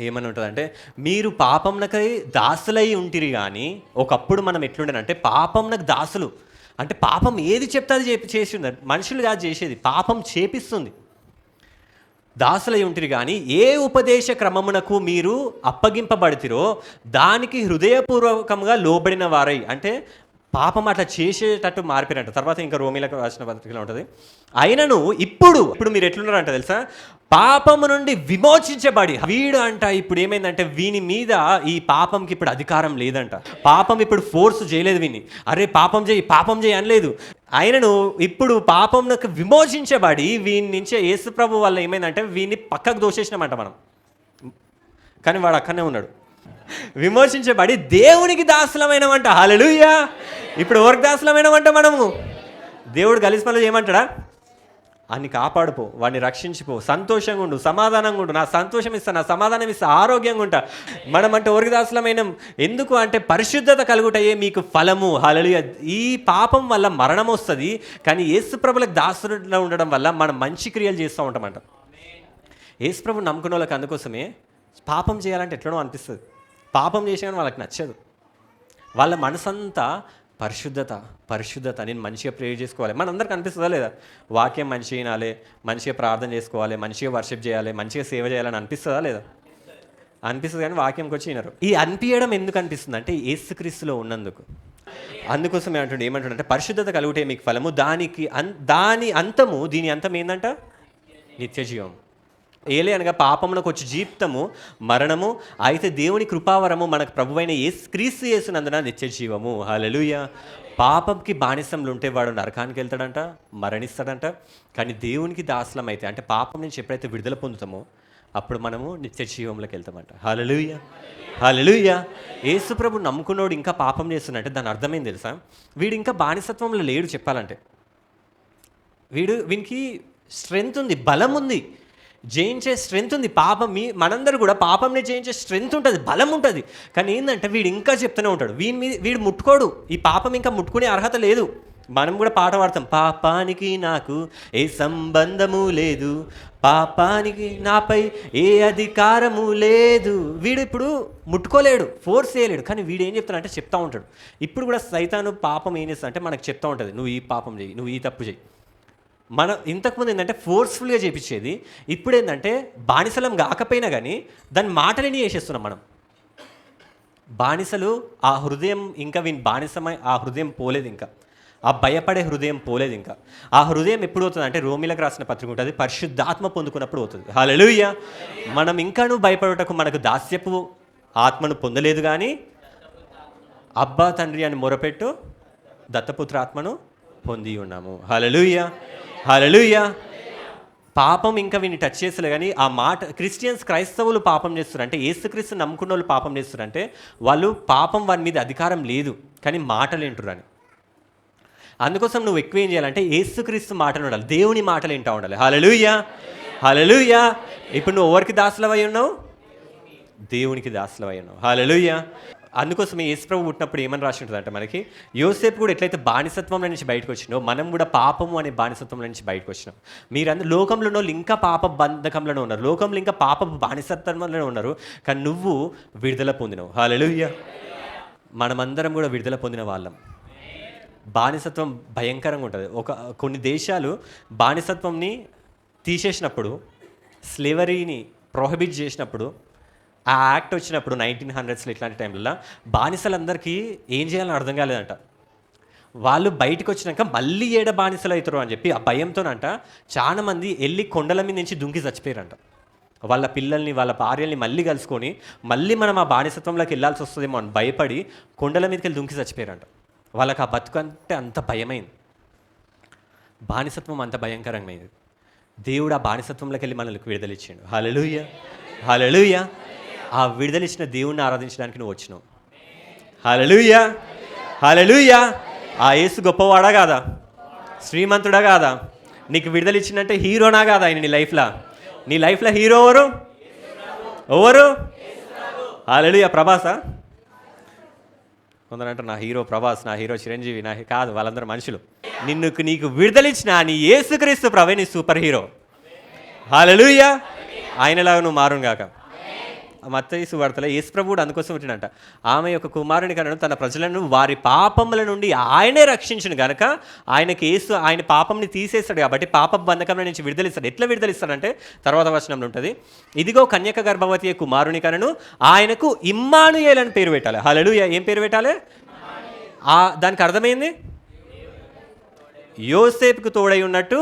[SPEAKER 1] ఏమని ఉంటుందంటే, మీరు పాపంనకై దాసులై ఉంటిరి కానీ, ఒకప్పుడు మనం ఎట్లుండేనంటే పాపంనకు దాసులు. అంటే పాపం ఏది చెప్తే అది చేసి ఉంది. మనుషులు కాదు చేసేది, పాపం చేపిస్తుంది. దాసులై ఉంటిరి కానీ ఏ ఉపదేశ క్రమమునకు మీరు అప్పగింపబడితిరో దానికి హృదయపూర్వకంగా లోబడిన వారై. అంటే పాపం అట్లా చేసేటట్టు మారిపోయారంట. తర్వాత ఇంకా రోమీలకు రాసిన పత్రికలో ఉంటుంది. అయినను ఇప్పుడు మీరు ఎట్లున్నారంట తెలుసా, పాపము నుండి విమోచించబడి వీడు అంట ఇప్పుడు ఏమైందంటే వీని మీద ఈ పాపంకి ఇప్పుడు అధికారం లేదంట. పాపం ఇప్పుడు ఫోర్స్ చేయలేదు వీని, అరే పాపం చేయి అనలేదు. ఆయనను ఇప్పుడు పాపంకు విమోచించబడి వీని నుంచే యేసు ప్రభు వల్ల ఏమైందంటే వీని పక్కకు దోషేసినామంట మనం. కానీ వాడు అక్కడనే ఉన్నాడు. విమోచించబడి దేవునికి దాసులమైనమంట. హల్లెలూయా. ఇప్పుడు ఎవరికి దాసులమైనమంట మనము? దేవుడు గలీజ్ పనులు చేయమంటాడా? అన్ని కాపాడుపో, వాడిని రక్షించిపో, సంతోషంగా ఉండు, సమాధానంగా ఉండు, నా సంతోషం ఇస్తా, నా సమాధానం ఇస్తా, ఆరోగ్యంగా ఉంటా. మనం అంటే ఎవరికి దాసులమైనం? ఎందుకు అంటే పరిశుద్ధత కలుగుటయే మీకు ఫలము. హల్లెలూయా. ఈ పాపం వల్ల మరణం వస్తుంది, కానీ యేసు ప్రభులకు దాసుడులో ఉండడం వల్ల మనం మంచి క్రియలు చేస్తూ ఉంటామంట. యేసు ప్రభు నమ్ముకున్న వాళ్ళకి అందుకోసమే పాపం చేయాలంటే ఎట్లనో అనిపిస్తుంది. పాపం చేసినా వాళ్ళకి నచ్చదు. వాళ్ళ మనసంతా పరిశుద్ధత, నేను మంచిగా ప్రేయర్ చేసుకోవాలి. మనందరికి అనిపిస్తుందా లేదా? వాక్యం మంచిగా వినాలి, మంచిగా ప్రార్థన చేసుకోవాలి, మంచిగా వర్షిప్ చేయాలి, మంచిగా సేవ చేయాలని అనిపిస్తుందా లేదా? అనిపిస్తుంది, కానీ వాక్యంకి వచ్చి వినరు. ఈ అనిపించడం ఎందుకు అనిపిస్తుంది అంటే యేసుక్రీస్తులో ఉన్నందుకు. అందుకోసం ఏమంటుండే పరిశుద్ధత కలుగుటే మీకు ఫలము, దాని అంతము, దీని అంతం ఏంటంట? నిత్య జీవం. ఏలే అనగా పాపమునకు వచ్చి జీవితము మరణము, అయితే దేవుని కృపావరము మనకు ప్రభువైన క్రీస్తు యేసునందున నిత్య జీవము. హల్లెలూయా. పాపంకి బానిసంలు ఉంటే వాడు నరకానికి వెళ్తాడంట, మరణిస్తాడంట. కానీ దేవునికి దాసులం అయితే, అంటే పాపం నుంచి ఎప్పుడైతే విడుదల పొందుతామో అప్పుడు మనము నిత్య జీవంలోకి వెళ్తామంట. హల్లెలూయా. హల్లెలూయా. యేసు ప్రభు నమ్ముకున్నోడు ఇంకా పాపం చేస్తున్నట్టే దాని అర్థమైంది తెలుసా? వీడు ఇంకా బానిసత్వంలో లేడు. చెప్పాలంటే వీనికి స్ట్రెంగ్త్ ఉంది, బలం ఉంది, జయించే స్ట్రెంగ్త్ ఉంది. మనందరూ కూడా పాపంని జయించే స్ట్రెంగ్త్ ఉంటుంది, బలం ఉంటుంది. కానీ ఏంటంటే వీడు ఇంకా చెప్తూనే ఉంటాడు, వీడు ముట్టుకోడు. ఈ పాపం ఇంకా ముట్టుకునే అర్హత లేదు. మనం కూడా పాట పాడతాం, పాపానికి నాకు ఏ సంబంధము లేదు, పాపానికి నాపై ఏ అధికారము లేదు. వీడు ఇప్పుడు ముట్టుకోలేడు, ఫోర్స్ చేయలేడు. కానీ వీడు ఏం చెప్తాడంటే చెప్తా ఉంటాడు. ఇప్పుడు కూడా సైతాను పాపం ఏం చేస్తా అంటే మనకు చెప్తా ఉంటుంది, నువ్వు ఈ పాపం చేయి, నువ్వు ఈ తప్పు చేయి. ఇంతకుముందు ఏంటంటే ఫోర్స్ఫుల్గా చేయించేది. ఇప్పుడు ఏంటంటే బానిసలం కాకపోయినా కానీ దాని మాటలని చేసేస్తున్నాం మనం. బానిసలు ఆ హృదయం ఇంకా బానిసమై ఆ హృదయం పోలేదు, ఇంకా ఆ భయపడే హృదయం పోలేదు. ఇంకా ఆ హృదయం ఎప్పుడు అవుతుంది అంటే రోమీలకు రాసిన పత్రిక ఉంటుంది, పరిశుద్ధాత్మ పొందుకున్నప్పుడు అవుతుంది. హల్లెలూయా. మనం ఇంకాను భయపడటకు మనకు దాస్యపు ఆత్మను పొందలేదు, కానీ అబ్బా తండ్రి అని మొరపెట్టు దత్తపుత్ర ఆత్మను పొంది ఉన్నాము. హల్లెలూయా. హల్లెలూయా. పాపం ఇంకా వీని టచ్ చేస్తలే, కానీ ఆ మాట క్రైస్తవులు పాపం చేస్తారు అంటే, యేసుక్రీస్తు నమ్ముకున్న వాళ్ళు పాపం చేస్తారంటే వాళ్ళు పాపం వారి మీద అధికారం లేదు, కానీ మాటలు వింటురని. అందుకోసం నువ్వు ఎక్కువ ఏం చేయాలంటే యేసుక్రీస్తు మాటలు ఉండాలి, దేవుని మాటలు వింటూ ఉండాలి. హల్లెలూయా. హల్లెలూయా. ఇప్పుడు నువ్వు ఎవరికి దాసులవై ఉన్నావు? దేవునికి దాసులవై ఉన్నావు. హల్లెలూయా. అందుకోసమే యేసు ప్రభు పుట్టినప్పుడు ఏమని రాసి ఉంటుంది అంటే మనకి, యోసేపు కూడా ఎట్లయితే బానిసత్వంలో నుంచి బయటకు వచ్చినో మనం కూడా పాపము అనే బానిసత్వంలో నుంచి బయటకు వచ్చినాం. మీరందరూ లోకంలో ఉన్న వాళ్ళు ఇంకా పాప బంధకంలోనే ఉన్నారు, లోకంలో ఇంకా పాప బానిసత్వంలోనే ఉన్నారు, కానీ నువ్వు విడుదల పొందినవు. హల్లెలూయా. మనమందరం కూడా విడుదల పొందిన వాళ్ళం. బానిసత్వం భయంకరంగా ఉంటుంది. కొన్ని దేశాలు బానిసత్వంని తీసేసినప్పుడు, స్లేవరీని ప్రొహిబిట్ చేసినప్పుడు, ఆ యాక్ట్ వచ్చినప్పుడు 1900s ఇట్లాంటి టైంలో బానిసలందరికీ ఏం చేయాలని అర్థం కాలేదంట. వాళ్ళు బయటకు వచ్చినాక మళ్ళీ ఏడ బానిసలు అవుతారు అని చెప్పి ఆ భయంతోనంట చాలామంది వెళ్ళి కొండల మీద నుంచి దుంకి చచ్చిపోయారంట. వాళ్ళ పిల్లల్ని, వాళ్ళ భార్యల్ని మళ్ళీ కలుసుకొని మళ్ళీ మనం ఆ బానిసత్వంలోకి వెళ్ళాల్సి వస్తుందేమో అని భయపడి కొండల మీదకి వెళ్ళి దుంకి చచ్చిపోయారంట. వాళ్ళకి ఆ బతుకు అంటే అంత భయమైంది. బానిసత్వం అంత భయంకరమైంది. దేవుడు ఆ బానిసత్వంలోకి వెళ్ళి మనల్ని విడుదలిచ్చాడు. హల్లెలూయా. హల్లెలూయా. ఆ విడుదలిచ్చిన దేవుణ్ణి ఆరాధించడానికి నువ్వు వచ్చినావు. హల్లెలూయా. హల్లెలూయా. ఆ యేసు గొప్పవాడా కాదా? శ్రీమంతుడా కాదా? నీకు విడుదలిచ్చినంటే హీరోనా కాదా ఆయన నీ లైఫ్లో హీరో ఎవరు? హల్లెలూయా. ప్రభాసా? కొందరంటే నా హీరో ప్రభాస్, నా హీరో చిరంజీవి, కాదు, వాళ్ళందరూ మనుషులు. నీకు విడుదలిచ్చిన నీ యేసుక్రీస్తు ప్రభువే నీ సూపర్ హీరో. హల్లెలూయా. ఆయనలాగా నువ్వు మారును గాక. మత్తయి సువార్తలో యేసు ప్రభువుడు అందుకోసం వచ్చిందంట, ఆమె యొక్క కుమారుని కనను తన ప్రజలను వారి పాపముల నుండి ఆయనే రక్షించును గనక ఆయన పాపంని తీసేస్తాడు కాబట్టి పాప బంధకంలో నుంచి విడుదలిస్తాడు. ఎట్లా విడుదలిస్తాడంటే తర్వాత వచనంలో ఉంటుంది, ఇదిగో కన్యక గర్భవతి కుమారుని కనను ఆయనకు ఇమ్మానుయేల్ అని పేరు పెట్టాలి. హల్లెలూయా. ఏం పేరు పెట్టాలి? దానికి అర్థమైంది, యోసేపుకు తోడై ఉన్నట్టు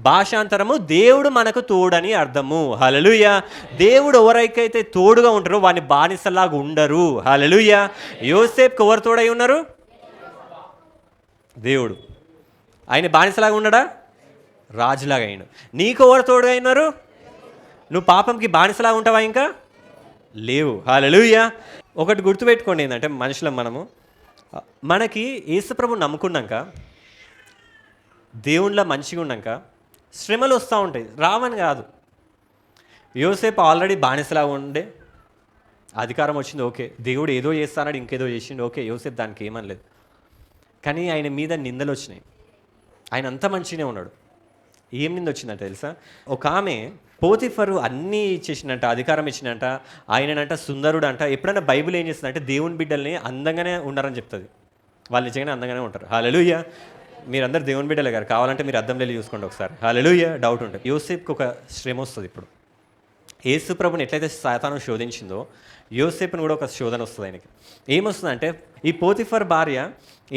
[SPEAKER 1] భాషాంతరము దేవుడు మనకు తోడని అర్థము. హల్లెలూయా. దేవుడు ఎవరికైతే తోడుగా ఉంటారో వాడిని బానిసలాగా ఉండరు. హల్లెలూయా. యోసేపుకు ఎవరు తోడై ఉన్నారు? దేవుడు. ఆయన బానిసలాగా ఉండడా? రాజులాగా అయ్యాడు. నీకు ఎవరు తోడుగా ఉన్నారు? నువ్వు పాపంకి బానిసలాగా ఉంటావా? ఇంకా లేవు. హల్లెలూయా. ఒకటి గుర్తుపెట్టుకోండి, ఏంటంటే మనుషులం మనకి యేసుప్రభు నమ్ముకున్నాక, దేవుళ్ళ మంచిగా ఉన్నాక శ్రమలు వస్తూ ఉంటాయి, రావని కాదు. యోసేపు ఆల్రెడీ బానిసలాగా ఉండే, అధికారం వచ్చింది, ఓకే. దేవుడు ఏదో చేస్తానాడు, ఇంకేదో చేసిండు, ఓకే. యోసేపు దానికి ఏమనలేదు. కానీ ఆయన మీద నిందలు వచ్చినాయి. ఆయన అంత మంచిగానే ఉన్నాడు. ఏం నింద వచ్చిందంట తెలుసా? ఒక ఆమె పోతిఫరు అన్నీ ఇచ్చేసిందంట, అధికారం ఇచ్చినంట, ఆయనంట సుందరుడు అంట. ఎప్పుడైనా బైబిల్ ఏం చేస్తుందంటే దేవుని బిడ్డల్ని అందంగానే ఉన్నారని చెప్తుంది. వాళ్ళు నిజంగానే అందంగానే ఉంటారు. హల్లెలూయా. మీరందరూ దేవుని బిడ్డలే గారు, కావాలంటే మీరు అద్దంలో వెళ్ళి చూసుకోండి ఒకసారి. హల్లెలూయా. డౌట్ ఉంటుంది. యోసేపుకి ఒక శ్రమ వస్తుంది. ఇప్పుడు యేసు ప్రభుని ఎట్లయితే సాతాను శోధించిందో, యోసేపుని కూడా ఒక శోధన వస్తుంది ఆయనకి. ఏమొస్తుందంటే, ఈ పోతిఫర్ భార్య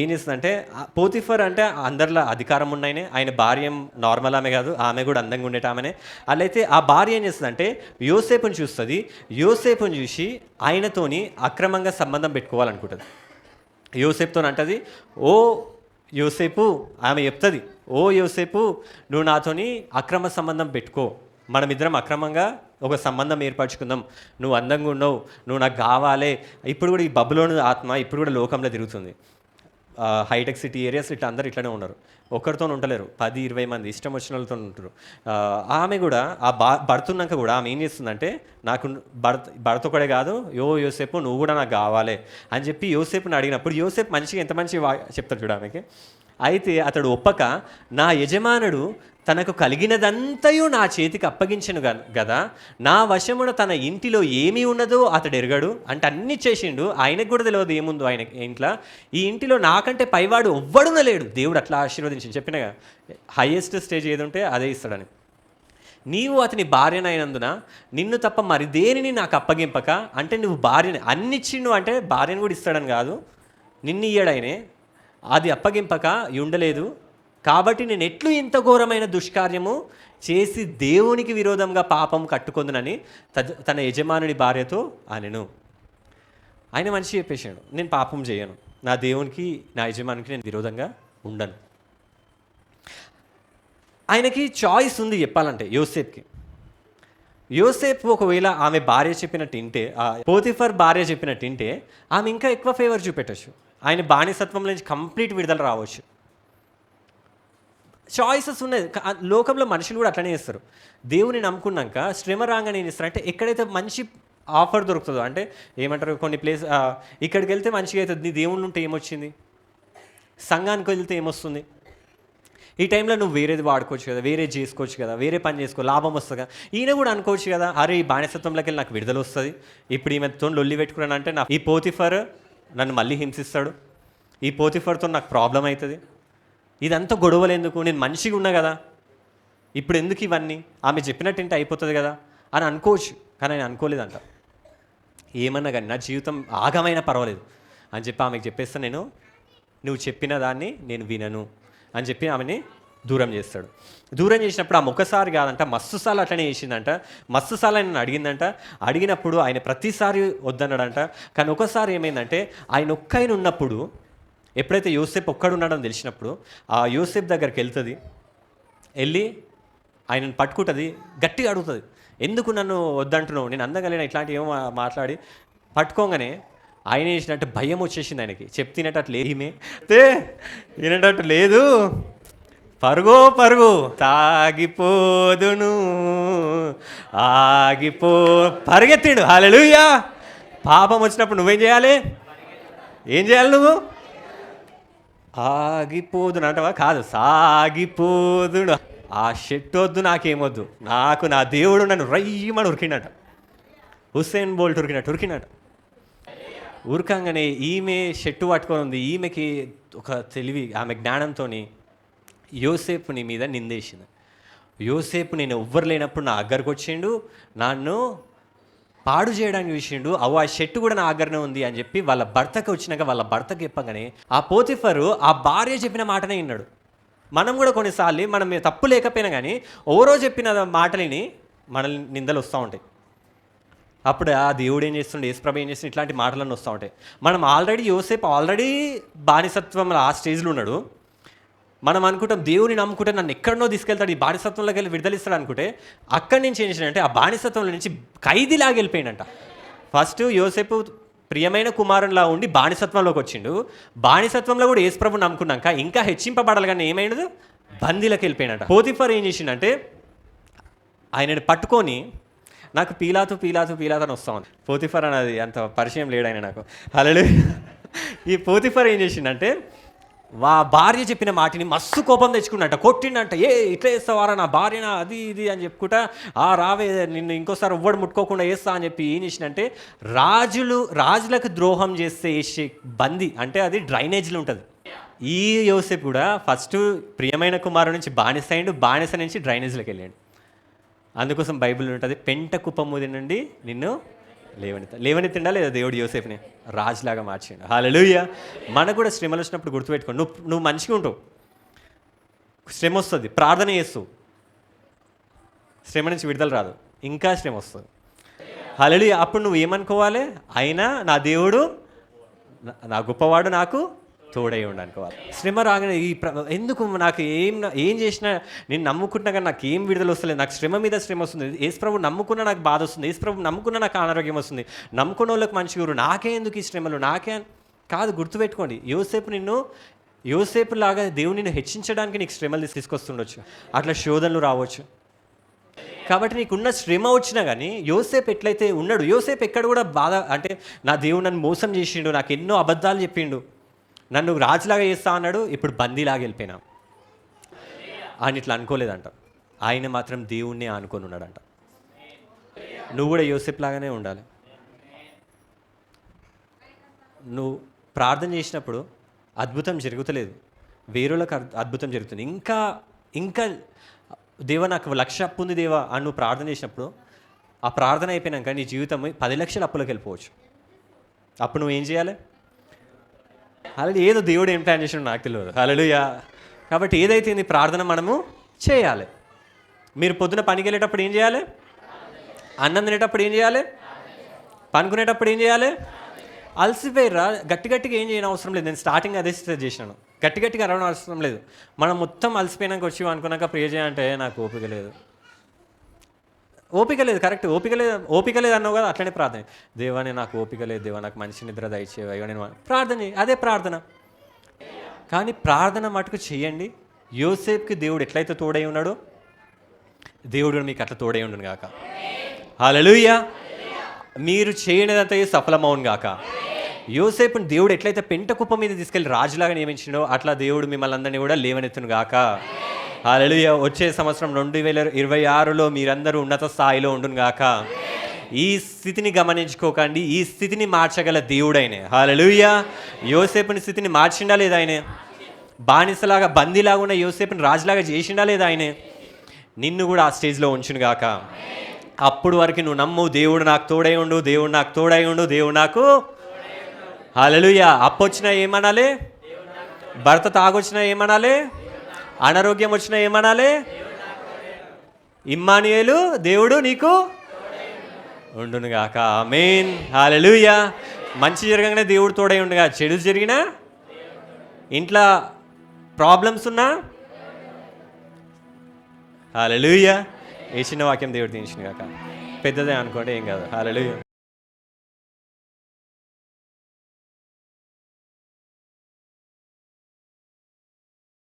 [SPEAKER 1] ఏం చేస్తుందంటే, పోతిఫర్ అంటే అందరిలో అధికారం ఉన్నాయనే, ఆయన భార్య నార్మల్ ఆమె కాదు, ఆమె కూడా అందంగా ఉండేట ఆమెనే. అట్లయితే ఆ భార్య ఏం చేస్తుందంటే యోసేపుని చూస్తుంది. యోసేపుని చూసి ఆయనతోని అక్రమంగా సంబంధం పెట్టుకోవాలనుకుంటుంది. యోసేపుతో అంటది, ఓ యోసేపు, ఆమె చెప్తుంది, ఓ యోసేపు, నువ్వు నాతోని అక్రమ సంబంధం పెట్టుకో, మనమిద్దరం అక్రమంగా ఒక సంబంధం ఏర్పరచుకుందాం, నువ్వు అందంగా ఉన్నావు, నువ్వు నాకు కావాలి. ఇప్పుడు కూడా ఈ బబులోను ఆత్మ ఇప్పుడు కూడా లోకంలో తిరుగుతుంది. హైటెక్ సిటీ ఏరియాస్ ఇట్లా అందరు ఇట్లనే ఉన్నారు, ఒక్కరితో ఉండలేరు, 10-20 మంది ఇష్టం వచ్చిన వాళ్ళతో ఉంటారు. ఆమె కూడా ఆ భర్తున్నాక కూడా ఆమె ఏం చేస్తుందంటే, నాకు భర్త కూడా కాదు, యోసేపు నువ్వు కూడా నాకు కావాలి అని చెప్పి యోసేపుని అడిగినప్పుడు, యోసేపు మంచిగా ఎంత మంచి చెప్తాడు చూడ ఆమెకి. అయితే అతడు ఒప్పక, నా యజమానుడు తనకు కలిగినదంతయు నా చేతికి అప్పగించను కదా, నా వశమున తన ఇంటిలో ఏమీ ఉన్నదో అతడు ఎరగడు. అంటే అన్నీ చేసిండు, ఆయనకు కూడా తెలియదు ఏముందో ఆయన ఇంట్లో. ఈ ఇంటిలో నాకంటే పైవాడు ఎవ్వడున లేడు. దేవుడు అట్లా ఆశీర్వదించి చెప్పినగా, హైయెస్ట్ స్టేజ్ ఏది ఉంటే అదే ఇస్తాడని. నీవు అతని భార్యనైనందున నిన్ను తప్ప మరి దేనిని నాకు అప్పగింపక, అంటే నువ్వు భార్యని అన్నిచ్చిండు అంటే భార్యను కూడా ఇస్తాడని కాదు, నిన్ను ఇయ్యడాయనే, అది అప్పగింపక ఉండలేదు. కాబట్టి నేను ఎట్లు ఇంత ఘోరమైన దుష్కార్యము చేసి దేవునికి విరోధంగా పాపం కట్టుకుందునని తన యజమానుడి భార్యతో అనెను. ఆయన మనిషి చెప్పేశాడు, నేను పాపం చేయను, నా దేవునికి నా యజమానికి నేను విరోధంగా ఉండను. ఆయనకి చాయిస్ ఉంది చెప్పాలంటే యోసేపుకి. యోసేపు ఒకవేళ ఆమె భార్య చెప్పినట్టు ఇంటే, పోతిఫర్ భార్య చెప్పినట్టు ఇంటే, ఆమె ఇంకా ఎక్కువ ఫేవర్ చూపెట్టచ్చు, ఆయన బానిసత్వం నుంచి కంప్లీట్ విడుదల రావచ్చు. చాయిసెస్ ఉన్నాయి. లోకంలో మనుషులు కూడా అట్లనే చేస్తారు. దేవుని నమ్ముకున్నాక శ్రమ రాగానే ఏం చేస్తారు అంటే, ఎక్కడైతే మంచి ఆఫర్ దొరుకుతుందో, అంటే ఏమంటారు కొన్ని ప్లేస్, ఇక్కడికి వెళ్తే మంచిగా అవుతుంది, నీ దేవుళ్ళు ఉంటే ఏమొచ్చింది, సంఘానికి వెళ్తే ఏమొస్తుంది, ఈ టైంలో నువ్వు వేరేది వాడుకోవచ్చు కదా, వేరే చేసుకోవచ్చు కదా, వేరే పని చేసుకో, లాభం వస్తుంది కదా. ఈయన కూడా అనుకోవచ్చు కదా, అరే ఈ బానిసత్వంలోకి వెళ్ళి నాకు విడుదల వస్తుంది, ఇప్పుడు ఈమెతో లొల్లి పెట్టుకున్నాను అంటే ఈ పోతిఫర్ నన్ను మళ్ళీ హింసిస్తాడు, ఈ పోతిఫర్తో నాకు ప్రాబ్లం అవుతుంది, ఇదంతా గొడవలు ఎందుకు, నేను మంచిగా ఉన్నా కదా, ఇప్పుడు ఎందుకు ఇవన్నీ, ఆమె చెప్పినట్టుంటే అయిపోతుంది కదా అని అనుకోవచ్చు. కానీ ఆయన అనుకోలేదంట. ఏమన్నా కానీ నా జీవితం ఆగమైనా పర్వాలేదు అని చెప్పి ఆమెకు చెప్పేస్తే, నువ్వు చెప్పిన దాన్ని నేను వినను అని చెప్పి ఆమెని దూరం చేస్తాడు. దూరం చేసినప్పుడు ఆమె ఒక్కసారి కాదంట, మస్తుసార్లు అట్లనే చేసిందంట. మస్తుసార్లు ఆయన అడిగిందంట. అడిగినప్పుడు ఆయన ప్రతిసారి వద్దన్నాడంట. కానీ ఒకసారి ఏమైందంటే, ఆయన ఒక్కైన ఉన్నప్పుడు, ఎప్పుడైతే యోసేపు ఒక్కడున్నాడని తెలిసినప్పుడు ఆ యోసేపు దగ్గరికి వెళ్ళి ఆయనను పట్టుకుంటుంది, గట్టిగా అడుగుతుంది, ఎందుకు నన్ను వద్దంటున్నావు, నేను అందగలిగిన ఇట్లాంటివి ఏమో మాట్లాడి పట్టుకోగానే ఆయన చేసినట్టు భయం వచ్చేసింది ఆయనకి. చెప్తినట్టు లేదు, ఈమె వినేటట్టు లేదు, పరుగు తాగిపోదును పరిగెత్తిండు. హల్లెలూయా. పాపం వచ్చినప్పుడు నువ్వేం చేయాలి, నువ్వు ఆగిపోదును అంటవా, కాదు సాగిపోదును. ఆ షెట్ వద్దు, నాకేమొద్దు, నాకు నా దేవుడు నన్ను రయ్యమని ఉరికినట్ట, హుస్సేన్ బోల్ట్ ఉరికినట్టు ఉరకంగానే ఈమె షెట్టు పట్టుకొని ఉంది. ఈమెకి ఒక తెలివి, ఆమె జ్ఞానంతో యోసేపుని మీద నిందేసింది. యోసేపు నేను ఎవ్వరు లేనప్పుడు నా దగ్గరకు వచ్చిండు, నన్ను పాడు చేయడానికి చూసిండు. ఆ షెట్టు కూడా నా దగ్గరనే ఉంది అని చెప్పి వాళ్ళ భర్తకు వచ్చినాక వాళ్ళ భర్తకు చెప్పగానే ఆ పోతిఫరు ఆ భార్య చెప్పిన మాటనే విన్నాడు. మనం కూడా కొన్నిసార్లు మనం తప్పు లేకపోయినా కానీ ఎవరో చెప్పిన మాటలని మనల్ని నిందలు వస్తూ ఉంటాయి. అప్పుడు ఆ దేవుడు ఏం చేస్తుండే, యేసుప్రభు ఏం చేస్తుండే, ఇట్లాంటి మాటలన్నీ వస్తూ ఉంటాయి. మనం యోసేపు ఆల్రెడీ బానిసత్వం ఆ స్టేజ్లో ఉన్నాడు. మనం అనుకుంటాం దేవుని నమ్ముకుంటే నన్ను ఎక్కడనో తీసుకెళ్తాడు, ఈ బానిసత్వంలోకి వెళ్ళి విడుదలిస్తాడు అనుకుంటే అక్కడి నుంచి ఏం చేసినంటే ఆ బానిసత్వంలో నుంచి ఖైదీలాగా వెళ్ళిపోయినంట. ఫస్ట్ యోసేపు ప్రియమైన కుమారునిలా ఉండి బానిసత్వంలోకి వచ్చిండు. బానిసత్వంలో కూడా యేసుప్రభు నమ్ముకున్నాక ఇంకా హెచ్చింపబడాలి కానీ ఏమైనది, బందీలకు వెళ్ళిపోయినట్ట. పోతిఫర్ ఏం చేసిండంటే ఆయనని పట్టుకొని, నాకు పీలాతు అని వస్తా ఉంది. పోతిఫర్ అనేది అంత పరిచయం లేడు ఆయన నాకు. హల్లెలూయా. ఈ పోతిఫర్ ఏం చేసిండంటే భార్య చెప్పిన మాటిని మస్తు కోపం తెచ్చుకున్నట్ట, కొట్టిండంట. ఇట్లా చేస్తావారా నా భార్యనా, అది ఇది అని చెప్పుకుంటా, రావే నిన్ను ఇంకోసారి ఎవ్వడు ముట్టుకోకుండా వేస్తా అని చెప్పి ఏం చేసిందంటే రాజులకు ద్రోహం చేస్తే వేసే బందీ అంటే అది డ్రైనేజ్లో ఉంటుంది. ఈ యోసేపు కూడా ఫస్ట్ ప్రియమైన కుమారుడు నుంచి బానిస నుంచి డ్రైనేజ్లోకి వెళ్ళాడు. అందుకోసం బైబిల్ ఉంటుంది, పెంట కుప్పముది నుండి నిన్ను లేవనెత్తిండా లేదా దేవుడు యోసేపుని రాజులాగా మార్చిండు. హల్లెలూయా. మనకు కూడా శ్రమలు వచ్చినప్పుడు గుర్తుపెట్టుకో, నువ్వు మంచిగా ఉంటావు, శ్రమ వస్తుంది, ప్రార్థన చేస్తావు, శ్రమ నుంచి విడుదల రాదు, ఇంకా శ్రమ వస్తుంది. హల్లెలూయా. అప్పుడు నువ్వు ఏమనుకోవాలి, అయినా నా దేవుడు నా గొప్పవాడు నాకు తోడై ఉండనుకోవాలి. శ్రమ రాగానే ఎందుకు నాకు ఏం చేసినా నేను నమ్ముకుంటున్నా కానీ నాకు ఏం విడుదల వస్తలేదు, నాకు శ్రమ మీద శ్రమ వస్తుంది, యేసుప్రభు నమ్ముకున్నా నాకు బాధ వస్తుంది, యేసుప్రభు నమ్ముకున్నా నాకు అనారోగ్యం వస్తుంది, నమ్ముకున్న వాళ్ళకి మంచి గురు, నాకే ఎందుకు ఈ శ్రమలు, నాకే కాదు. గుర్తుపెట్టుకోండి, యోసేపు లాగా దేవుడు నిన్ను హెచ్చించడానికి నీకు శ్రమలు తీసుకొస్తుండొచ్చు, అట్లా శోధనలు రావచ్చు. కాబట్టి నీకున్న శ్రమ వచ్చినా కానీ యోసేపు ఎట్లయితే ఉన్నాడు, యోసేపు ఎక్కడ కూడా బాధ అంటే నా దేవుడు నన్ను మోసం చేసిండు, నాకు ఎన్నో అబద్ధాలు చెప్పిండు, నన్ను రాజులాగా చేస్తా అన్నాడు, ఇప్పుడు బందీలాగా వెళ్ళిపోయినా ఆయన ఇట్లా అనుకోలేదంట. ఆయన మాత్రం దేవుణ్ణి ఆనుకొని ఉన్నాడంట. నువ్వు కూడా యోసేపు లాగానే ఉండాలి. నువ్వు ప్రార్థన చేసినప్పుడు అద్భుతం జరుగుతలేదు, వేరేలకు అద్భుతం జరుగుతుంది. ఇంకా దేవా నాకు 1,00,000 అప్పు ఉంది దేవా అని నువ్వు ప్రార్థన చేసినప్పుడు ఆ ప్రార్థన అయిపోయినాక నీ జీవితం 10 లక్షల అప్పులోకి వెళ్ళిపోవచ్చు. అప్పుడు నువ్వు ఏం చేయాలి? అలాగే ఏదో దేవుడు ఏం ప్లాన్ చేసినా నాకు తెలియదు. హల్లెలూయా. కాబట్టి ఏదైతే నీ ప్రార్థన మనము చేయాలి. మీరు పొద్దున పనికి వెళ్ళేటప్పుడు ఏం చేయాలి? అన్నం తినేటప్పుడు ఏం చేయాలి? పనుకునేటప్పుడు ఏం చేయాలి? అలసిపోయిరా గట్టిగా ఏం చేయడం అవసరం లేదు. నేను స్టార్టింగ్ అదే స్టేజ్ చేసినాను, గట్టిగా అరవడం అవసరం లేదు. మనం మొత్తం అలసిపోయినాక వచ్చి అనుకున్నాక ప్రే చేయాలంటే నాకు ఓపిక లేదు కరెక్ట్, ఓపిక లేదు అన్నావు కదా, అట్లనే ప్రార్థన. దేవాని నాకు ఓపిక లేదు, దేవా నాకు మంచి నిద్ర దయచేవా, ఇవన్నీ ప్రార్థన చేయి, అదే ప్రార్థన. కానీ ప్రార్థన మటుకు చేయండి. యోసేపుకి దేవుడు ఎట్లయితే తోడై ఉన్నాడో దేవుడు మీకు అట్లా తోడై ఉండును గాక. హల్లెలూయా. మీరు చేయనిదంతా సఫలమవును గాక. యోసేపుని దేవుడు ఎట్లయితే పెంట కుప్ప మీద తీసుకెళ్ళి రాజులాగా నియమించిండో అట్లా దేవుడు మిమ్మల్ని అందరినీ కూడా లేవనెత్తును గాక. హల్లెలూయా. వచ్చే సంవత్సరం 2026లో మీరందరూ ఉన్నత స్థాయిలో ఉండును గాక. ఈ స్థితిని గమనించుకోకండి, ఈ స్థితిని మార్చగల దేవుడైనే. హల్లెలూయా. యోసేపుని స్థితిని మార్చిండా లేదా ఆయనే? బానిసలాగా బందీలాగా ఉన్న యోసేపుని రాజులాగా చేసిండా లేదా ఆయనే? నిన్ను కూడా ఆ స్టేజ్లో ఉంచును గాక. అప్పుడు వరకు నువ్వు నమ్ము, దేవుడు నాకు తోడై ఉండు, దేవుడు నాకు తోడై ఉండు, దేవుడు నాకు. హల్లెలూయా. అప్పొచ్చినా ఏమనాలి? భర్త తాగొచ్చినా ఏమనాలి? అనారోగ్యం వచ్చినా ఏమనాలి? ఇమ్మానుయేలు దేవుడు నీకు ఉండును గాక. ఆమేన్. హల్లెలూయా. మంచి జరగగానే దేవుడు తోడై ఉండుగా, చెడు జరిగినా, ఇంట్లో ప్రాబ్లమ్స్ ఉన్నా, హల్లెలూయా. ఏ చిన్న వాక్యం దేవుడు తీయించును గాక. పెద్దదే అనుకోండి, ఏం కాదు. హల్లెలూయా.